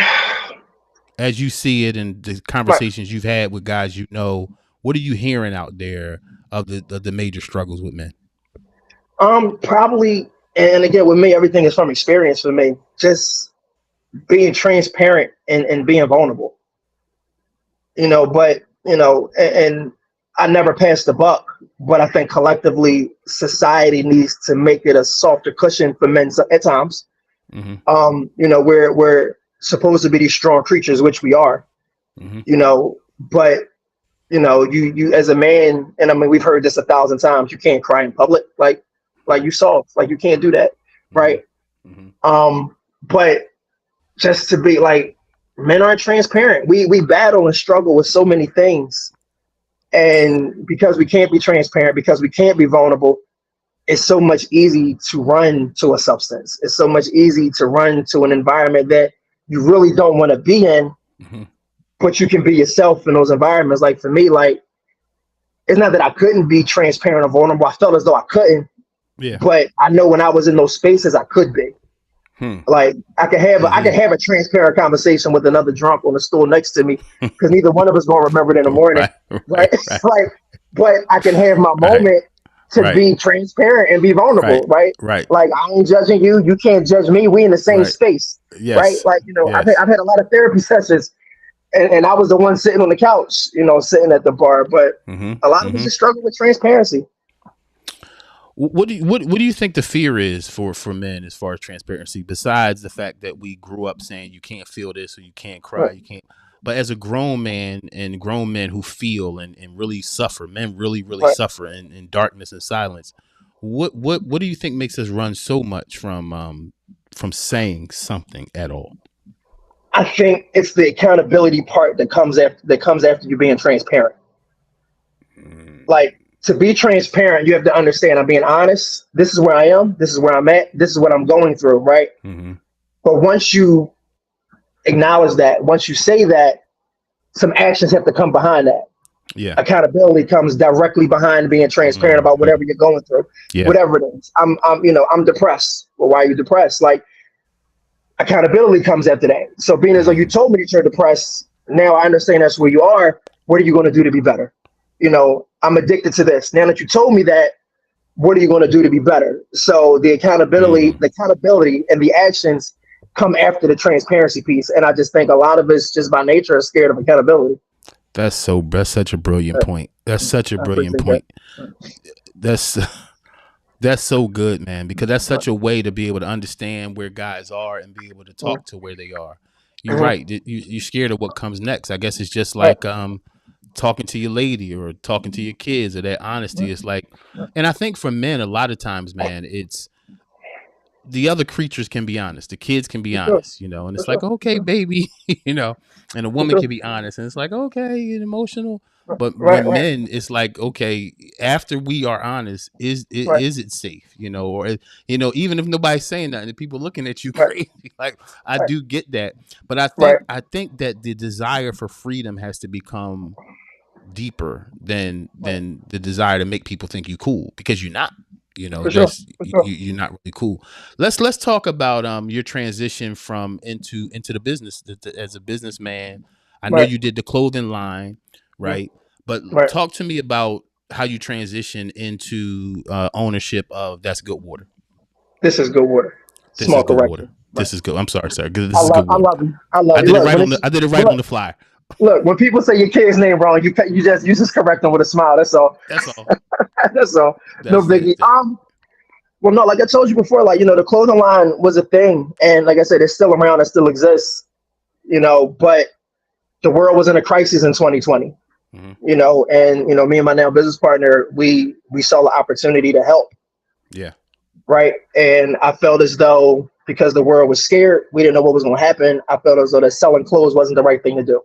Speaker 1: As you see it in the
Speaker 2: right.
Speaker 1: conversations you've had with guys what are you hearing out there of the major struggles with men?
Speaker 2: Probably, and again, with me, everything is from experience for me. Just being transparent and being vulnerable, but, and I never passed the buck, but I think collectively society needs to make it a softer cushion for men at times.
Speaker 1: Mm-hmm.
Speaker 2: We're supposed to be these strong creatures, which we are,
Speaker 1: Mm-hmm.
Speaker 2: but you as a man, and I mean we've heard this 1,000 times, you can't cry in public, like you soft, like you can't do that,
Speaker 1: Mm-hmm.
Speaker 2: right?
Speaker 1: Mm-hmm.
Speaker 2: But just to be like, men aren't transparent. We battle and struggle with so many things, And because we can't be transparent, because we can't be vulnerable, it's so much easy to run to a substance. It's so much easy to run to an environment that you really don't want to be in,
Speaker 1: Hmm.
Speaker 2: but you can be yourself in those environments. Like for me, like it's not that I couldn't be transparent or vulnerable. I felt as though I couldn't,
Speaker 1: Yeah.
Speaker 2: but I know when I was in those spaces, I could be.
Speaker 1: Hmm.
Speaker 2: Like I
Speaker 1: Hmm.
Speaker 2: could have a transparent conversation with another drunk on the stool next to me because neither one of us gonna remember it in the morning,
Speaker 1: Right.
Speaker 2: right?
Speaker 1: Right.
Speaker 2: It's
Speaker 1: Right.
Speaker 2: like, but I can have my
Speaker 1: Right.
Speaker 2: moment to
Speaker 1: Right.
Speaker 2: be transparent and be
Speaker 1: Right.
Speaker 2: vulnerable, right?
Speaker 1: Right.
Speaker 2: Like I ain't judging you, you can't judge me. We in the same
Speaker 1: Right.
Speaker 2: space, right?
Speaker 1: Yes.
Speaker 2: Like
Speaker 1: Yes.
Speaker 2: I've had a lot of therapy sessions, and I was the one sitting on the couch, sitting at the bar, but
Speaker 1: Hmm.
Speaker 2: a lot of us
Speaker 1: Hmm.
Speaker 2: just struggle with transparency.
Speaker 1: What do you think the fear is for men as far as transparency? Besides the fact that we grew up saying you can't feel this or you can't cry,
Speaker 2: Right,
Speaker 1: you can't. But as a grown man and grown men who feel and really suffer, men really
Speaker 2: right.
Speaker 1: suffer in darkness and silence. What do you think makes us run so much from saying something at all?
Speaker 2: I think it's the accountability part that comes after you being transparent. Like to be transparent, you have to understand I'm being honest. This is where I am. This is where I'm at. This is what I'm going through, right?
Speaker 1: Mm-hmm.
Speaker 2: But once you acknowledge that, once you say that, some actions have to come behind that.
Speaker 1: Yeah.
Speaker 2: Accountability comes directly behind being transparent about
Speaker 1: Hmm.
Speaker 2: whatever you're going through,
Speaker 1: Yeah.
Speaker 2: whatever it is. I'm depressed. Well, why are you depressed? Like accountability comes after that. So being as though you
Speaker 1: Mm.
Speaker 2: told me that you're depressed, now I understand that's where you are. What are you going to do to be better? I'm addicted to this. Now that you told me that, what are you going to do to be better? So
Speaker 1: Mm.
Speaker 2: the accountability and the actions come after the transparency piece. And I just think a lot of us just by nature are scared of accountability.
Speaker 1: That's such a brilliant point. That's such a
Speaker 2: I
Speaker 1: brilliant
Speaker 2: appreciate that.
Speaker 1: point. That's That's so good, man, because that's such a way to be able to understand where guys are and be able to talk to where they are. You're
Speaker 2: Mhm.
Speaker 1: right. You're scared of what comes next. I guess it's just
Speaker 2: Right.
Speaker 1: like talking to your lady or talking to your kids or that honesty. It's like, and I think for men, a lot of times, man, it's the other creatures can be honest. The kids can be
Speaker 2: For sure.
Speaker 1: honest, and
Speaker 2: For
Speaker 1: it's like,
Speaker 2: sure. For
Speaker 1: okay,
Speaker 2: sure.
Speaker 1: baby, and a
Speaker 2: For
Speaker 1: woman
Speaker 2: sure.
Speaker 1: can be honest, and it's like, okay, and emotional. But
Speaker 2: Right.
Speaker 1: when
Speaker 2: Right.
Speaker 1: men, it's like, okay, after we are honest,
Speaker 2: Right.
Speaker 1: is it safe, or even if nobody's saying that, and people looking at you
Speaker 2: Right.
Speaker 1: crazy, like I
Speaker 2: Right.
Speaker 1: do get that, but I
Speaker 2: Right.
Speaker 1: think I think that the desire for freedom has to become deeper
Speaker 2: Right.
Speaker 1: than the desire to make people think you cool because you're not.
Speaker 2: For sure.
Speaker 1: That's
Speaker 2: For sure.
Speaker 1: you're not really cool. Let's talk about your transition from into the business as a businessman. I know
Speaker 2: Right.
Speaker 1: you did the clothing line,
Speaker 2: Mhm.
Speaker 1: right? But
Speaker 2: Right.
Speaker 1: talk to me about how you transition into ownership of That's Good Water.
Speaker 2: This is good water.
Speaker 1: This is
Speaker 2: Small
Speaker 1: good water.
Speaker 2: correction. Right.
Speaker 1: This is good. I'm sorry, sir. This is good
Speaker 2: I
Speaker 1: water.
Speaker 2: love you. I love
Speaker 1: I
Speaker 2: you.
Speaker 1: did it
Speaker 2: Look,
Speaker 1: right
Speaker 2: when
Speaker 1: on
Speaker 2: it's
Speaker 1: the I did it right
Speaker 2: look,
Speaker 1: on the fly.
Speaker 2: look, when people say your kid's name wrong, you just correct them with a smile. That's all.
Speaker 1: That's all.
Speaker 2: That's all. No
Speaker 1: That's
Speaker 2: biggie.
Speaker 1: it. That,
Speaker 2: Well, no, like I told you before, like the clothing line was a thing, and like I said, it's still around. It still exists. But the world was in a crisis in 2020.
Speaker 1: mm-hmm.
Speaker 2: And me and my now business partner, we saw the opportunity to help,
Speaker 1: Yeah.
Speaker 2: right? And I felt as though because the world was scared, we didn't know what was going to happen. I felt as though that selling clothes wasn't the right thing to do.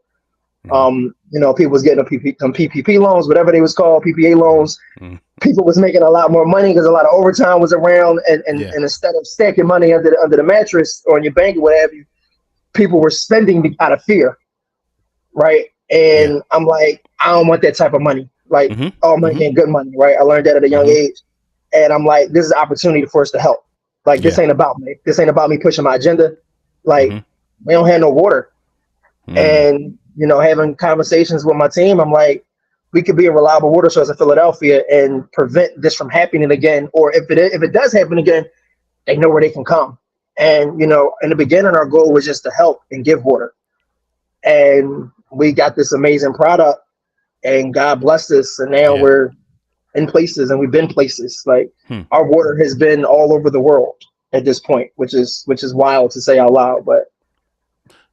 Speaker 1: Mm-hmm.
Speaker 2: People was getting them PPP loans, whatever they was called, PPA loans.
Speaker 1: Mm-hmm.
Speaker 2: People was making a lot more money because a lot of overtime was around, and
Speaker 1: Yeah.
Speaker 2: instead of stacking money under the mattress or in your bank or what have you, people were spending out of fear, right?
Speaker 1: Yeah.
Speaker 2: And I'm like, I don't want that type of money. Like, all
Speaker 1: Mm-hmm.
Speaker 2: money
Speaker 1: Mm-hmm.
Speaker 2: ain't good money, right? I learned that at a young
Speaker 1: Mm-hmm.
Speaker 2: age, and I'm like, this is an opportunity for us to help. Like, this
Speaker 1: Yeah.
Speaker 2: ain't about me. This ain't about me pushing my agenda. Like,
Speaker 1: Mm-hmm.
Speaker 2: we don't have no water,
Speaker 1: Mm.
Speaker 2: and having conversations with my team, I'm like, we could be a reliable water source in Philadelphia and prevent this from happening again. Or if it does happen again, they know where they can come. And in the beginning, our goal was just to help and give water. And we got this amazing product, and God blessed us, and now
Speaker 1: Yeah.
Speaker 2: we're in places, and we've been places. Like
Speaker 1: Hmm.
Speaker 2: our water has been all over the world at this point, which is wild to say out loud, but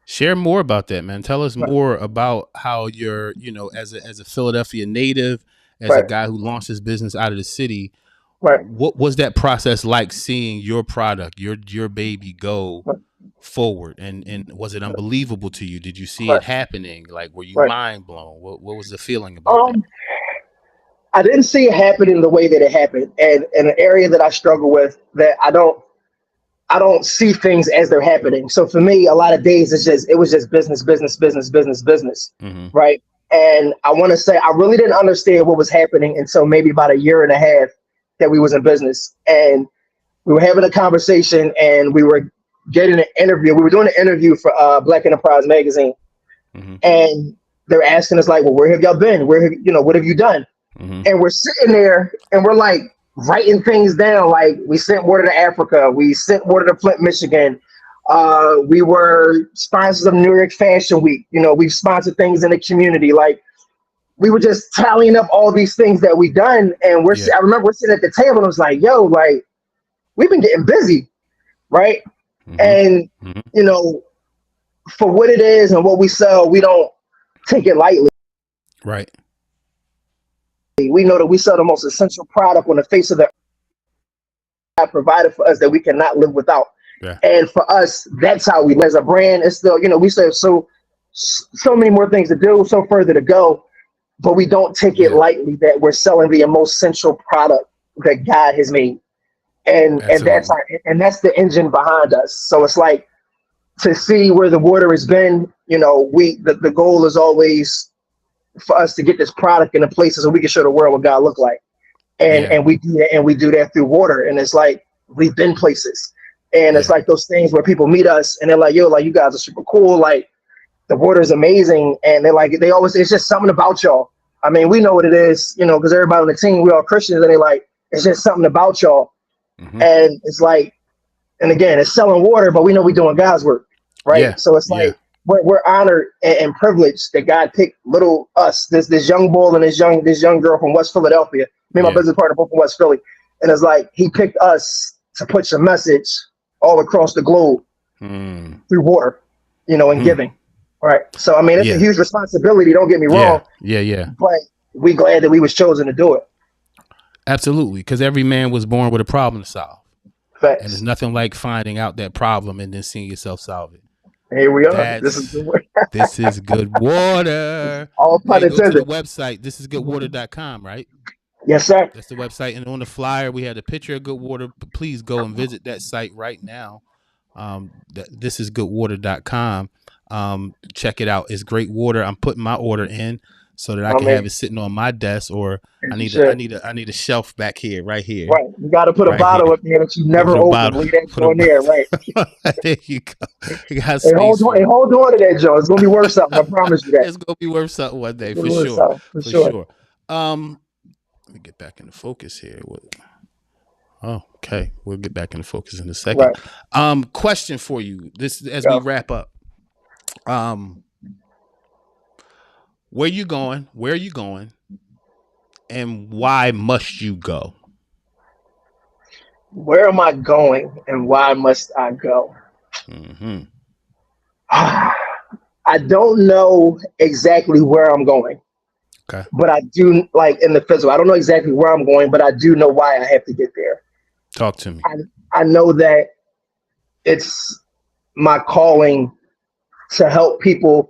Speaker 1: Share more about that, man. Tell us
Speaker 2: right,
Speaker 1: more about how you're, as a Philadelphia native, as a
Speaker 2: right,
Speaker 1: guy who launched his business out of the city.
Speaker 2: right,
Speaker 1: What was that process like seeing your product, your baby go
Speaker 2: right,
Speaker 1: forward? And was it unbelievable to you? Did you see it
Speaker 2: right,
Speaker 1: happening? Like, were you
Speaker 2: right.
Speaker 1: mind blown? What was the feeling about that?
Speaker 2: Um, I didn't see it happening the way that it happened, and an area that I struggle with, that I don't see things as they're happening. So for me, a lot of days it was just business, business, business, business, business,
Speaker 1: Mm-hmm.
Speaker 2: right? And I want to say I really didn't understand what was happening until maybe about a year and a half that we was in business, and we were having a conversation, and we were getting an interview. We were doing an interview for Black Enterprise magazine,
Speaker 1: Mm-hmm.
Speaker 2: and they're asking us like, "Well, where have y'all been? Where have what have you done?"
Speaker 1: Mm-hmm.
Speaker 2: And we're sitting there and we're like writing things down. Like, we sent water to Africa, we sent water to Flint, Michigan. We were sponsors of New York Fashion Week. We've sponsored things in the community. Like, we were just tallying up all these things that we done. And
Speaker 1: Yeah.
Speaker 2: I remember we're sitting at the table and I was like, yo, like, we've been getting busy, right?
Speaker 1: Mm-hmm.
Speaker 2: And,
Speaker 1: Mm-hmm.
Speaker 2: for what it is and what we sell, we don't take it lightly.
Speaker 1: Right.
Speaker 2: We know that we sell the most essential product on the face of the earth, provided for us, that we cannot live without.
Speaker 1: Yeah.
Speaker 2: And for us, that's how we live as a brand. It's still, we still have so many more things to do, so further to go, but we don't take it
Speaker 1: Yeah.
Speaker 2: lightly that we're selling the most essential product that God has made. And
Speaker 1: Absolutely.
Speaker 2: that's the engine behind us. So it's like, to see where the water has been, the goal is always for us to get this product in the places so we can show the world what God look like.
Speaker 1: Yeah.
Speaker 2: And we do that, through water. And it's like, we've been places. And it's
Speaker 1: Yeah.
Speaker 2: like those things where people meet us and they're like, yo, like, you guys are super cool. Like, the water is amazing. And they always say, it's just something about y'all. I mean, we know what it is, because everybody on the team, we all Christians, and they're like, it's just something about y'all.
Speaker 1: Mm-hmm.
Speaker 2: And it's like, and again, it's selling water, but we know we're doing God's work, right?
Speaker 1: Yeah.
Speaker 2: So it's like, we're honored and privileged that God picked little us, this young boy and this young girl from West Philadelphia. Me and my business partner both from West Philly, and it's like, he picked us to push a message all across the globe through water, and giving. Right. So I mean, it's a huge responsibility. Don't get me wrong.
Speaker 1: Yeah.
Speaker 2: But we glad that we was chosen to do it.
Speaker 1: Absolutely, because every man was born with a problem to solve.
Speaker 2: Facts.
Speaker 1: And there's nothing like finding out that problem and then seeing yourself solve it.
Speaker 2: Here we are. This is
Speaker 1: good water.
Speaker 2: All pun
Speaker 1: Hey, go to the
Speaker 2: intended.
Speaker 1: website. Thisisgoodwater.com, right?
Speaker 2: Yes, sir.
Speaker 1: That's the website. And on the flyer, we had a picture of good water. Please go and visit that site right now. Thisisgoodwater.com. Check it out. It's great water. I'm putting my order in so that I can have it sitting on my desk, or I need a shelf back here, right here.
Speaker 2: Right. You got to put a bottle up there that you never open. Leave that on there, right?
Speaker 1: There you go. You got
Speaker 2: space. Hold on to that, Joe. It's gonna be worth something. I promise you that.
Speaker 1: It's gonna be worth something one day, for sure. Let me get back into focus here. Okay, we'll get back into focus in a second. Right. Question for you. This as we wrap up. Where you going? Where are you going? And why must you go?
Speaker 2: Where am I going, and why must I go?
Speaker 1: Mm-hmm.
Speaker 2: I don't know exactly where I'm going.
Speaker 1: Okay.
Speaker 2: But I do, like, in the physical, I don't know exactly where I'm going, but I do know why I have to get there.
Speaker 1: Talk to me.
Speaker 2: I know that it's my calling to help people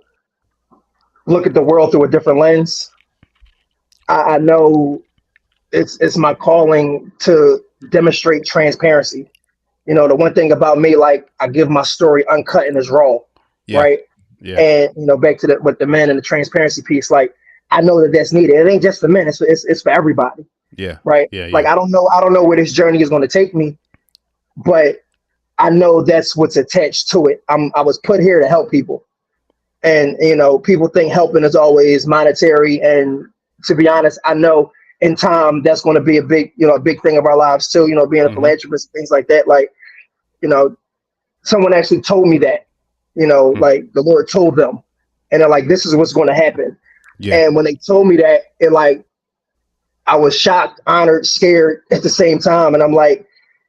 Speaker 2: look at the world through a different lens. I know it's my calling to demonstrate transparency. The one thing about me, like, I give my story uncut and as raw, right? Yeah. And back to with the men and the transparency piece, like, I know that that's needed. It ain't just for men; it's for everybody.
Speaker 1: Yeah.
Speaker 2: Right. Yeah. Like, I don't know where this journey is going to take me, but I know that's what's attached to it. I was put here to help people. And, people think helping is always monetary. And to be honest, I know in time that's going to be a big thing of our lives too, being a philanthropist, things like that. Like, someone actually told me that, like, the Lord told them, and they're like, this is what's going to happen. Yeah. And when they told me that, I was shocked, honored, scared at the same time. And I'm like,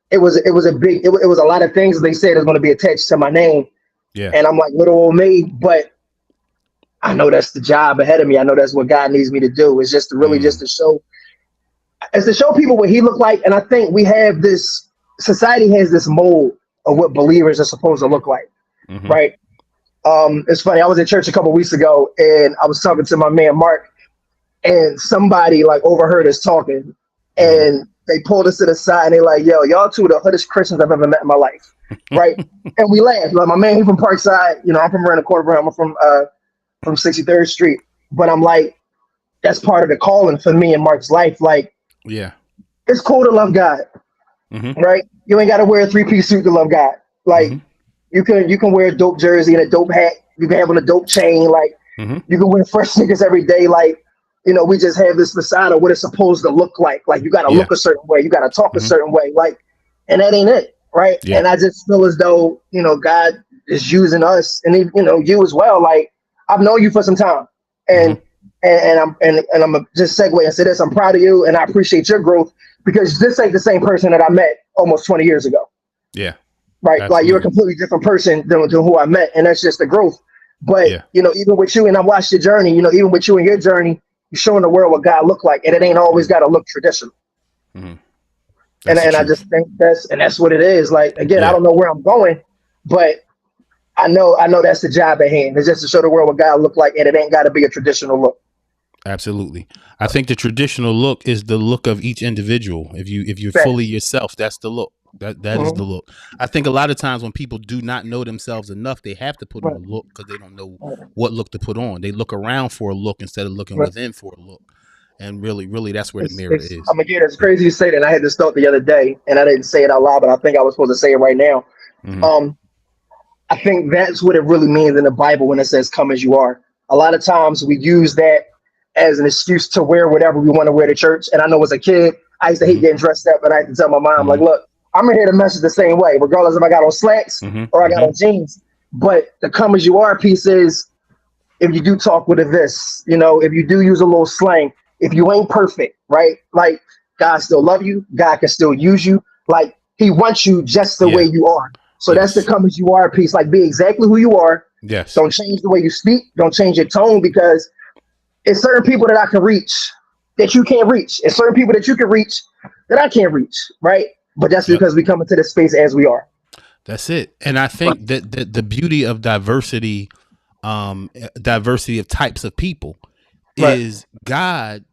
Speaker 2: it was a lot of things they said is going to be attached to my name. Yeah. And I'm like, little old me, but I know that's the job ahead of me. I know that's what God needs me to do. It's just to really just to show people what he looked like. And I think society has this mold of what believers are supposed to look like. Mm-hmm. Right. It's funny. I was at church a couple of weeks ago and I was talking to my man, Mark, and somebody like overheard us talking,
Speaker 1: Mm-hmm.
Speaker 2: and they pulled us to the side and they like, yo, y'all two the hoodest Christians I've ever met in my life, right? And we laughed. Like my man, he from Parkside, you know, I'm from around the corner, I'm from 63rd Street, but I'm like, that's part of the calling for me in Mark's life. Like,
Speaker 1: Yeah.
Speaker 2: it's cool to love God,
Speaker 1: Mm-hmm.
Speaker 2: right? You ain't got to wear a three-piece suit to love God. Like,
Speaker 1: Mm-hmm.
Speaker 2: you can wear a dope jersey and a dope hat. You can have on a dope chain. Like,
Speaker 1: Mm-hmm.
Speaker 2: you can wear fresh sneakers every day. Like, we just have this facade of what it's supposed to look like. Like, you got to
Speaker 1: Yeah.
Speaker 2: look a certain way. You got to talk a
Speaker 1: Mm-hmm.
Speaker 2: certain way. Like, and that ain't it, right?
Speaker 1: Yeah.
Speaker 2: And I just feel as though, God is using us and, you as well. Like, I've known you for some time.
Speaker 1: Mm-hmm.
Speaker 2: And, and I'm gonna just segue and say this. I'm proud of you and I appreciate your growth because this ain't the same person that I met almost 20 years ago,
Speaker 1: Yeah.
Speaker 2: right? Like you're a
Speaker 1: Absolutely.
Speaker 2: completely different person than who I met, and that's just the growth. But
Speaker 1: Yeah.
Speaker 2: even with you, and I watched your journey. Even with you and your journey, you're showing the world what God looked like, and it ain't always
Speaker 1: Mm-hmm.
Speaker 2: got to look traditional.
Speaker 1: Mm-hmm.
Speaker 2: And
Speaker 1: That's the
Speaker 2: I just
Speaker 1: truth.
Speaker 2: think that's what it is. Like again, I
Speaker 1: Yeah.
Speaker 2: don't know where I'm going, but I know that's the job at hand. It's just to show the world what God looked like, and it ain't got to be a traditional look.
Speaker 1: Absolutely. I think the traditional look is the look of each individual. If you're fully
Speaker 2: Facts.
Speaker 1: yourself, that's the look. That is the
Speaker 2: Mm-hmm.
Speaker 1: look. I think a lot of times when people do not know themselves enough, they have to put on a
Speaker 2: Right.
Speaker 1: look because they don't know
Speaker 2: Right.
Speaker 1: what look to put on. They look around for a look instead of looking
Speaker 2: Right.
Speaker 1: within for a look. And really, really, that's where the
Speaker 2: It's,
Speaker 1: mirror
Speaker 2: it's,
Speaker 1: is.
Speaker 2: I'm again, it's
Speaker 1: Yeah.
Speaker 2: crazy you say that. And I had this thought the other day, and I didn't say it out loud, but I think I was supposed to say it right now.
Speaker 1: Mm-hmm.
Speaker 2: Um, I think that's what it really means in the Bible when it says "come as you are." A lot of times we use that as an excuse to wear whatever we want to wear to church. And I know as a kid, I used to hate
Speaker 1: Mm-hmm.
Speaker 2: getting dressed up, and I had to tell my mom, like,
Speaker 1: Mm-hmm.
Speaker 2: "Look, I'm here to message the same way, regardless if I got on slacks or I got
Speaker 1: Mm-hmm.
Speaker 2: on jeans." But the "come as you are" piece is if you do talk with a this, if you do use a little slang, if you ain't perfect, right? Like God still love you, God can still use you. Like He wants you just the way
Speaker 1: Yeah.
Speaker 2: you are. So that's the
Speaker 1: Yes.
Speaker 2: come as you are piece. Like be exactly who you are.
Speaker 1: Yes.
Speaker 2: Don't change the way you speak. Don't change your tone because it's certain people that I can reach that you can't reach. It's certain people that you can reach that I can't reach, right? But that's
Speaker 1: Yep.
Speaker 2: because we come into this space as we are.
Speaker 1: That's it. And I
Speaker 2: Right.
Speaker 1: think that the beauty of diversity of types of people
Speaker 2: Right.
Speaker 1: is God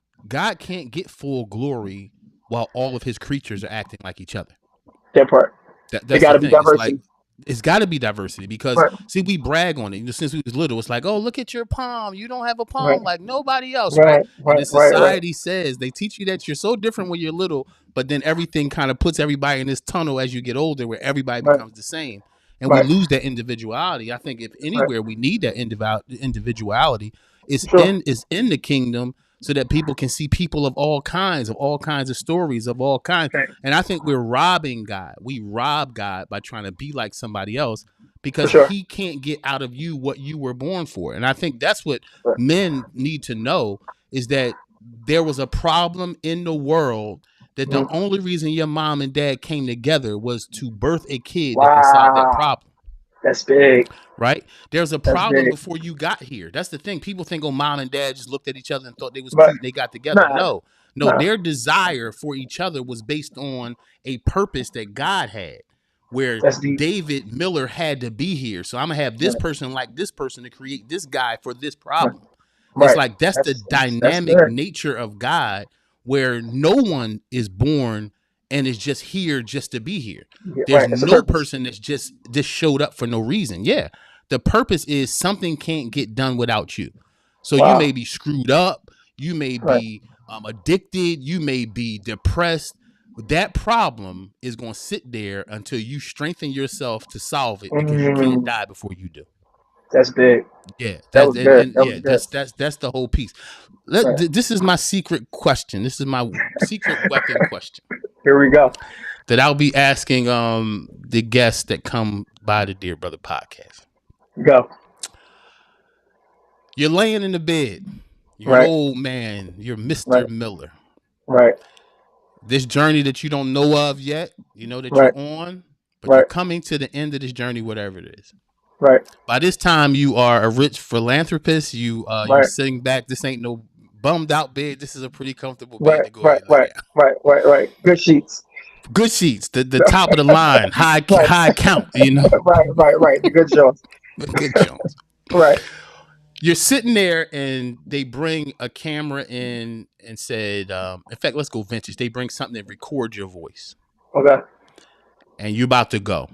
Speaker 1: can't get full glory while all of his creatures are acting like each other.
Speaker 2: That part. It
Speaker 1: That's
Speaker 2: got
Speaker 1: the
Speaker 2: to be
Speaker 1: thing. It's like
Speaker 2: diversity.
Speaker 1: it's got to be diversity because
Speaker 2: Right.
Speaker 1: see we brag on it. Since we was little, it's like, oh, look at your palm. You don't have a
Speaker 2: Right.
Speaker 1: palm like nobody else, right?
Speaker 2: Right.
Speaker 1: And
Speaker 2: Right.
Speaker 1: then
Speaker 2: Right. Right.
Speaker 1: society says they teach you that you're so different when you're little, but then everything kind of puts everybody in this tunnel as you get older, where everybody
Speaker 2: Right.
Speaker 1: becomes the same, and we
Speaker 2: Right.
Speaker 1: lose that individuality. I think if
Speaker 2: Right.
Speaker 1: anywhere we need that individuality, is
Speaker 2: Sure.
Speaker 1: in the kingdom, so that people can see people of all kinds of stories, of all kinds.
Speaker 2: Okay.
Speaker 1: And I think we're robbing God. We rob God by trying to be like somebody else
Speaker 2: For
Speaker 1: because
Speaker 2: sure.
Speaker 1: he can't get out of you what you were born for. And I think that's what
Speaker 2: Right.
Speaker 1: men need to know is that there was a problem in the world that the
Speaker 2: Mhm.
Speaker 1: only reason your mom and dad came together was to birth a kid that can solve that
Speaker 2: Wow.
Speaker 1: problem,
Speaker 2: That's big.
Speaker 1: right? There's a
Speaker 2: That's
Speaker 1: problem
Speaker 2: big.
Speaker 1: before you got here. That's the thing. People think, oh, mom and dad just looked at each other and thought they was
Speaker 2: But
Speaker 1: cute and they got together.
Speaker 2: nah,
Speaker 1: No, no,
Speaker 2: nah.
Speaker 1: their desire for each other was based on a purpose that God had, where
Speaker 2: That's deep.
Speaker 1: David Miller had to be here. So I'm gonna have this
Speaker 2: Right.
Speaker 1: person like this person to create this guy for this
Speaker 2: Right.
Speaker 1: problem. It's
Speaker 2: Right.
Speaker 1: like that's the
Speaker 2: That's
Speaker 1: dynamic
Speaker 2: good.
Speaker 1: nature of God, where no one is born and is just here just to be here.
Speaker 2: Yeah,
Speaker 1: There's
Speaker 2: right. It's a
Speaker 1: no
Speaker 2: purpose.
Speaker 1: person that's just showed up for no reason. Yeah, the purpose is something can't get done without you. So you may
Speaker 2: Wow.
Speaker 1: be screwed up, you may
Speaker 2: Right.
Speaker 1: be addicted, you may be depressed. That problem is going to sit there until you strengthen yourself to solve it because you can't
Speaker 2: Mm,
Speaker 1: die before you do.
Speaker 2: that's big.
Speaker 1: Yeah,
Speaker 2: That
Speaker 1: that's
Speaker 2: was good.
Speaker 1: and
Speaker 2: That was
Speaker 1: yeah,
Speaker 2: good.
Speaker 1: that's the whole piece.
Speaker 2: Right.
Speaker 1: This is my secret question. This is my secret weapon question
Speaker 2: Here we go.
Speaker 1: that I'll be asking the guests that come by the Dear Brother podcast.
Speaker 2: Go.
Speaker 1: You're laying in the bed. You're an
Speaker 2: Right.
Speaker 1: old man. You're Mr.
Speaker 2: Right.
Speaker 1: Miller.
Speaker 2: Right.
Speaker 1: This journey that you don't know of yet, you know that
Speaker 2: Right.
Speaker 1: you're on, but you're
Speaker 2: Right.
Speaker 1: coming to the end of this journey, whatever it is.
Speaker 2: Right.
Speaker 1: By this time, you are a rich philanthropist. You're
Speaker 2: Right.
Speaker 1: sitting back. This ain't no bummed out bed. This is a pretty comfortable bed
Speaker 2: Right.
Speaker 1: to go
Speaker 2: Right.
Speaker 1: ahead and lay
Speaker 2: Right.
Speaker 1: down.
Speaker 2: Right. Right. Right. Good sheets.
Speaker 1: Good sheets, the top of the line,
Speaker 2: Right.
Speaker 1: high count.
Speaker 2: Right. Right. Right. The good Jones.
Speaker 1: Good Jones.
Speaker 2: Right.
Speaker 1: you're sitting there and they bring a camera in and said, in fact, let's go vintage. They bring something that records your voice
Speaker 2: Okay.
Speaker 1: and you're about to go.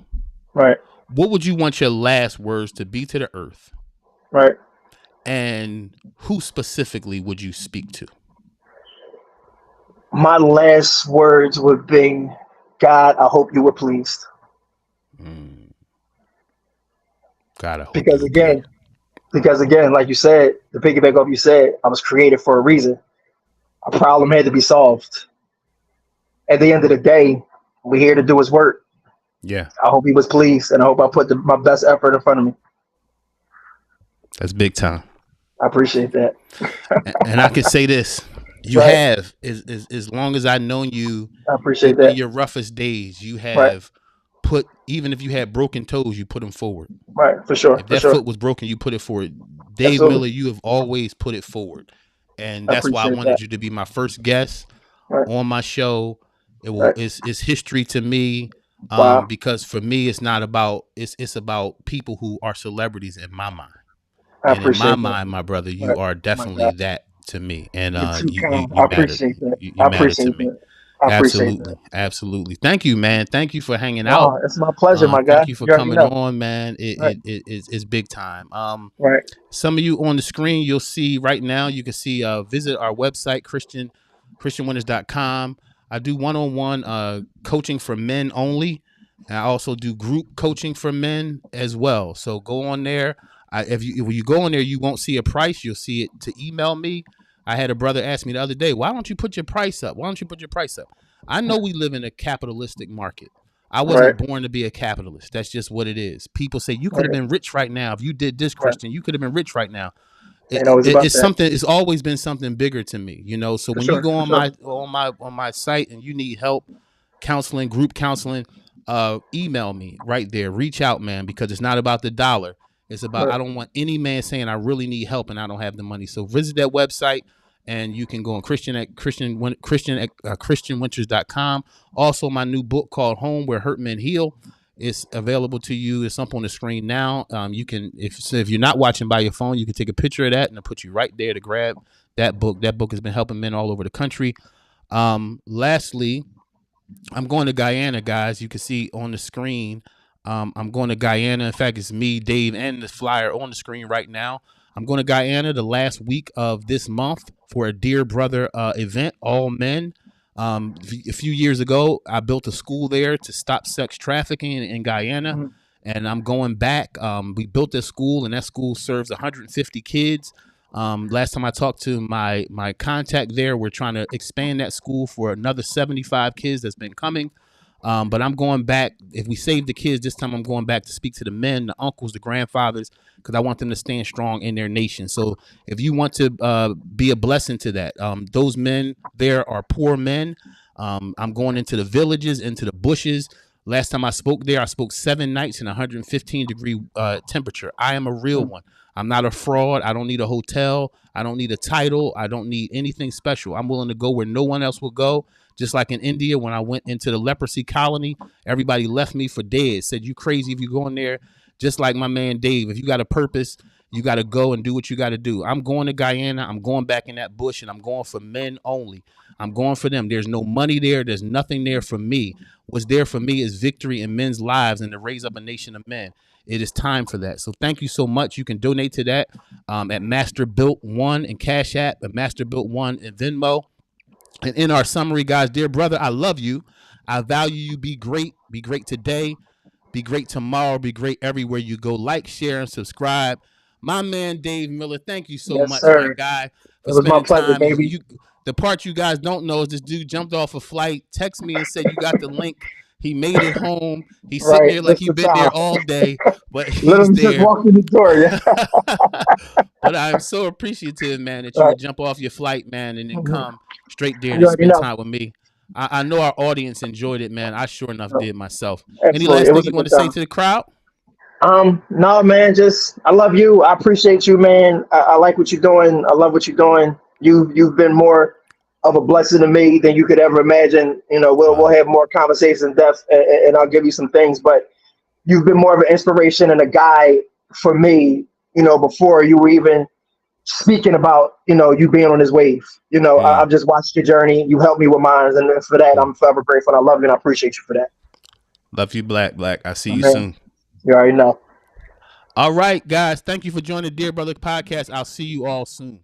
Speaker 2: Right.
Speaker 1: What would you want your last words to be to the earth?
Speaker 2: Right.
Speaker 1: And who specifically would you speak to?
Speaker 2: My last words would be, God, I hope you were pleased.
Speaker 1: Mm. God, I hope you
Speaker 2: Because
Speaker 1: were pleased.
Speaker 2: again, because again, like you said, the piggyback off you said, I was created for a reason. A problem had to be solved. At the end of the day, we're here to do his work.
Speaker 1: Yeah,
Speaker 2: I hope he was pleased, and I hope I put my best effort in front of me.
Speaker 1: that's big time.
Speaker 2: I appreciate that.
Speaker 1: And I can say this: you
Speaker 2: Right.
Speaker 1: have, as long as I've known you,
Speaker 2: I appreciate
Speaker 1: even in
Speaker 2: that.
Speaker 1: your roughest days, you
Speaker 2: Right.
Speaker 1: have put. Even if you had broken toes, you put them forward.
Speaker 2: Right. For sure.
Speaker 1: If
Speaker 2: For
Speaker 1: that
Speaker 2: sure.
Speaker 1: foot was broken, you put it forward. Dave
Speaker 2: Absolutely.
Speaker 1: Miller, you have always put it forward, and
Speaker 2: I
Speaker 1: that's why I
Speaker 2: appreciate that.
Speaker 1: wanted you to be my first guest
Speaker 2: Right.
Speaker 1: on my show. It will
Speaker 2: Right.
Speaker 1: it's history to me,
Speaker 2: Wow.
Speaker 1: because for me it's not about it's about people who are celebrities in my mind.
Speaker 2: I
Speaker 1: And in my
Speaker 2: appreciate that.
Speaker 1: mind, my brother, you
Speaker 2: Right.
Speaker 1: are
Speaker 2: My
Speaker 1: definitely
Speaker 2: God.
Speaker 1: that to me. And
Speaker 2: You're too
Speaker 1: you
Speaker 2: kind. I
Speaker 1: you matter.
Speaker 2: appreciate that.
Speaker 1: You
Speaker 2: I
Speaker 1: matter to
Speaker 2: appreciate
Speaker 1: me.
Speaker 2: that. I appreciate that.
Speaker 1: Absolutely. Absolutely. Thank you, man. Thank you for hanging out.
Speaker 2: No, it's my pleasure, my guy.
Speaker 1: Thank you for
Speaker 2: You already
Speaker 1: coming
Speaker 2: know.
Speaker 1: on, man.
Speaker 2: Right.
Speaker 1: It's big time.
Speaker 2: Right.
Speaker 1: Some of you on the screen, you'll see right now, you can see, visit our website, christianwinners.com. I do one-on-one coaching for men only. And I also do group coaching for men as well. So go on there. When you go on there, you won't see a price. You'll see it to email me. I had a brother ask me the other day, why don't you put your price up? Why don't you put your price up? I know we live in a capitalistic market. I
Speaker 2: Right.
Speaker 1: wasn't born to be a capitalist. That's just what it is. People say you could have
Speaker 2: Right.
Speaker 1: been rich right now if you did this,
Speaker 2: Right.
Speaker 1: Christian. You could have been rich right now.
Speaker 2: Ain't always about
Speaker 1: It's
Speaker 2: that.
Speaker 1: something. It's always been something bigger to me, you know. So
Speaker 2: For
Speaker 1: when you
Speaker 2: sure.
Speaker 1: go
Speaker 2: For
Speaker 1: on
Speaker 2: sure.
Speaker 1: my site and you need help, counseling, group counseling, email me right there. Reach out, man, because it's not about the dollar. It's about,
Speaker 2: Right.
Speaker 1: I don't want any man saying I really need help and I don't have the money. So visit that website and you can go on christianwinters.com. Also, my new book called Home Where Hurt Men Heal. It's available to you. It's up on the screen now. You can, if you're not watching by your phone, you can take a picture of that and it'll put you right there to grab that book. That book has been helping men all over the country. Lastly, I'm going to Guyana, guys. You can see on the screen. I'm going to Guyana. In fact, it's me, Dave, and the flyer on the screen right now. I'm going to Guyana the last week of this month for a Dear Brother event, all men. A few years ago, I built a school there to stop sex trafficking in Guyana,
Speaker 2: Mhm.
Speaker 1: and I'm going back. We built this school, and that school serves 150 kids. Last time I talked to my contact there, we're trying to expand that school for another 75 kids that's been coming. But I'm going back. If we save the kids this time, I'm going back to speak to the men, the uncles, the grandfathers, because I want them to stand strong in their nation. So if you want to be a blessing to that, those men there are poor men. I'm going into the villages, into the bushes. Last time I spoke there, I spoke 7 nights in 115-degree temperature. I am a real one. I'm not a fraud. I don't need a hotel. I don't need a title. I don't need anything special. I'm willing to go where no one else will go. Just like in India, when I went into the leprosy colony, everybody left me for dead. Said, you crazy if you go in there. Just like my man Dave, if you got a purpose, you got to go and do what you got to do. I'm going to Guyana. I'm going back in that bush, and I'm going for men only. I'm going for them. There's no money there. There's nothing there for me. What's there for me is victory in men's lives and to raise up a nation of men. It is time for that. So thank you so much. You can donate to that at Master Built One in Cash App, at Master Built One in Venmo. And in our summary, guys, dear brother, I love you. I value you. Be great. Be great today. Be great tomorrow. Be great everywhere you go. Like, share, and subscribe. My man, Dave Miller, thank you so
Speaker 2: Yes,
Speaker 1: much, my
Speaker 2: sir.
Speaker 1: guy, for
Speaker 2: It was my
Speaker 1: spending
Speaker 2: pleasure,
Speaker 1: time.
Speaker 2: baby.
Speaker 1: The part you guys don't know is this dude jumped off a flight, texted me and said, you got the link. He made it home. He's sitting
Speaker 2: Right.
Speaker 1: there like
Speaker 2: Just
Speaker 1: he
Speaker 2: the
Speaker 1: been there
Speaker 2: time.
Speaker 1: all day, but he's
Speaker 2: Literally just
Speaker 1: there.
Speaker 2: walked in the door. Yeah.
Speaker 1: But I'm so appreciative, man, that you
Speaker 2: Right.
Speaker 1: would jump off your flight, man, and then
Speaker 2: Mhm.
Speaker 1: come straight there
Speaker 2: You
Speaker 1: to
Speaker 2: already
Speaker 1: spend
Speaker 2: know.
Speaker 1: time with me. I know our audience enjoyed it, man. I sure enough
Speaker 2: No,
Speaker 1: did myself. Any
Speaker 2: absolutely.
Speaker 1: last
Speaker 2: It
Speaker 1: thing
Speaker 2: was
Speaker 1: you
Speaker 2: a
Speaker 1: want
Speaker 2: good
Speaker 1: to say
Speaker 2: time.
Speaker 1: to the crowd?
Speaker 2: No, man, just I love you. I appreciate you, man. I like what you're doing. I love what you're doing. You've been more of a blessing to me than you could ever imagine. You know, we'll
Speaker 1: Wow.
Speaker 2: have more conversations in depth, and I'll give you some things. But you've been more of an inspiration and a guide for me. You know, before you were even speaking about, you being on this wave.
Speaker 1: Mm,
Speaker 2: I've just watched your journey. You helped me with mine, and for that,
Speaker 1: mm.
Speaker 2: I'm forever grateful. I love you, and I appreciate you for that.
Speaker 1: Love you, Black. I see you
Speaker 2: Man,
Speaker 1: soon.
Speaker 2: you already know.
Speaker 1: All right, guys. Thank you for joining the Dear Brother podcast. I'll see you all soon.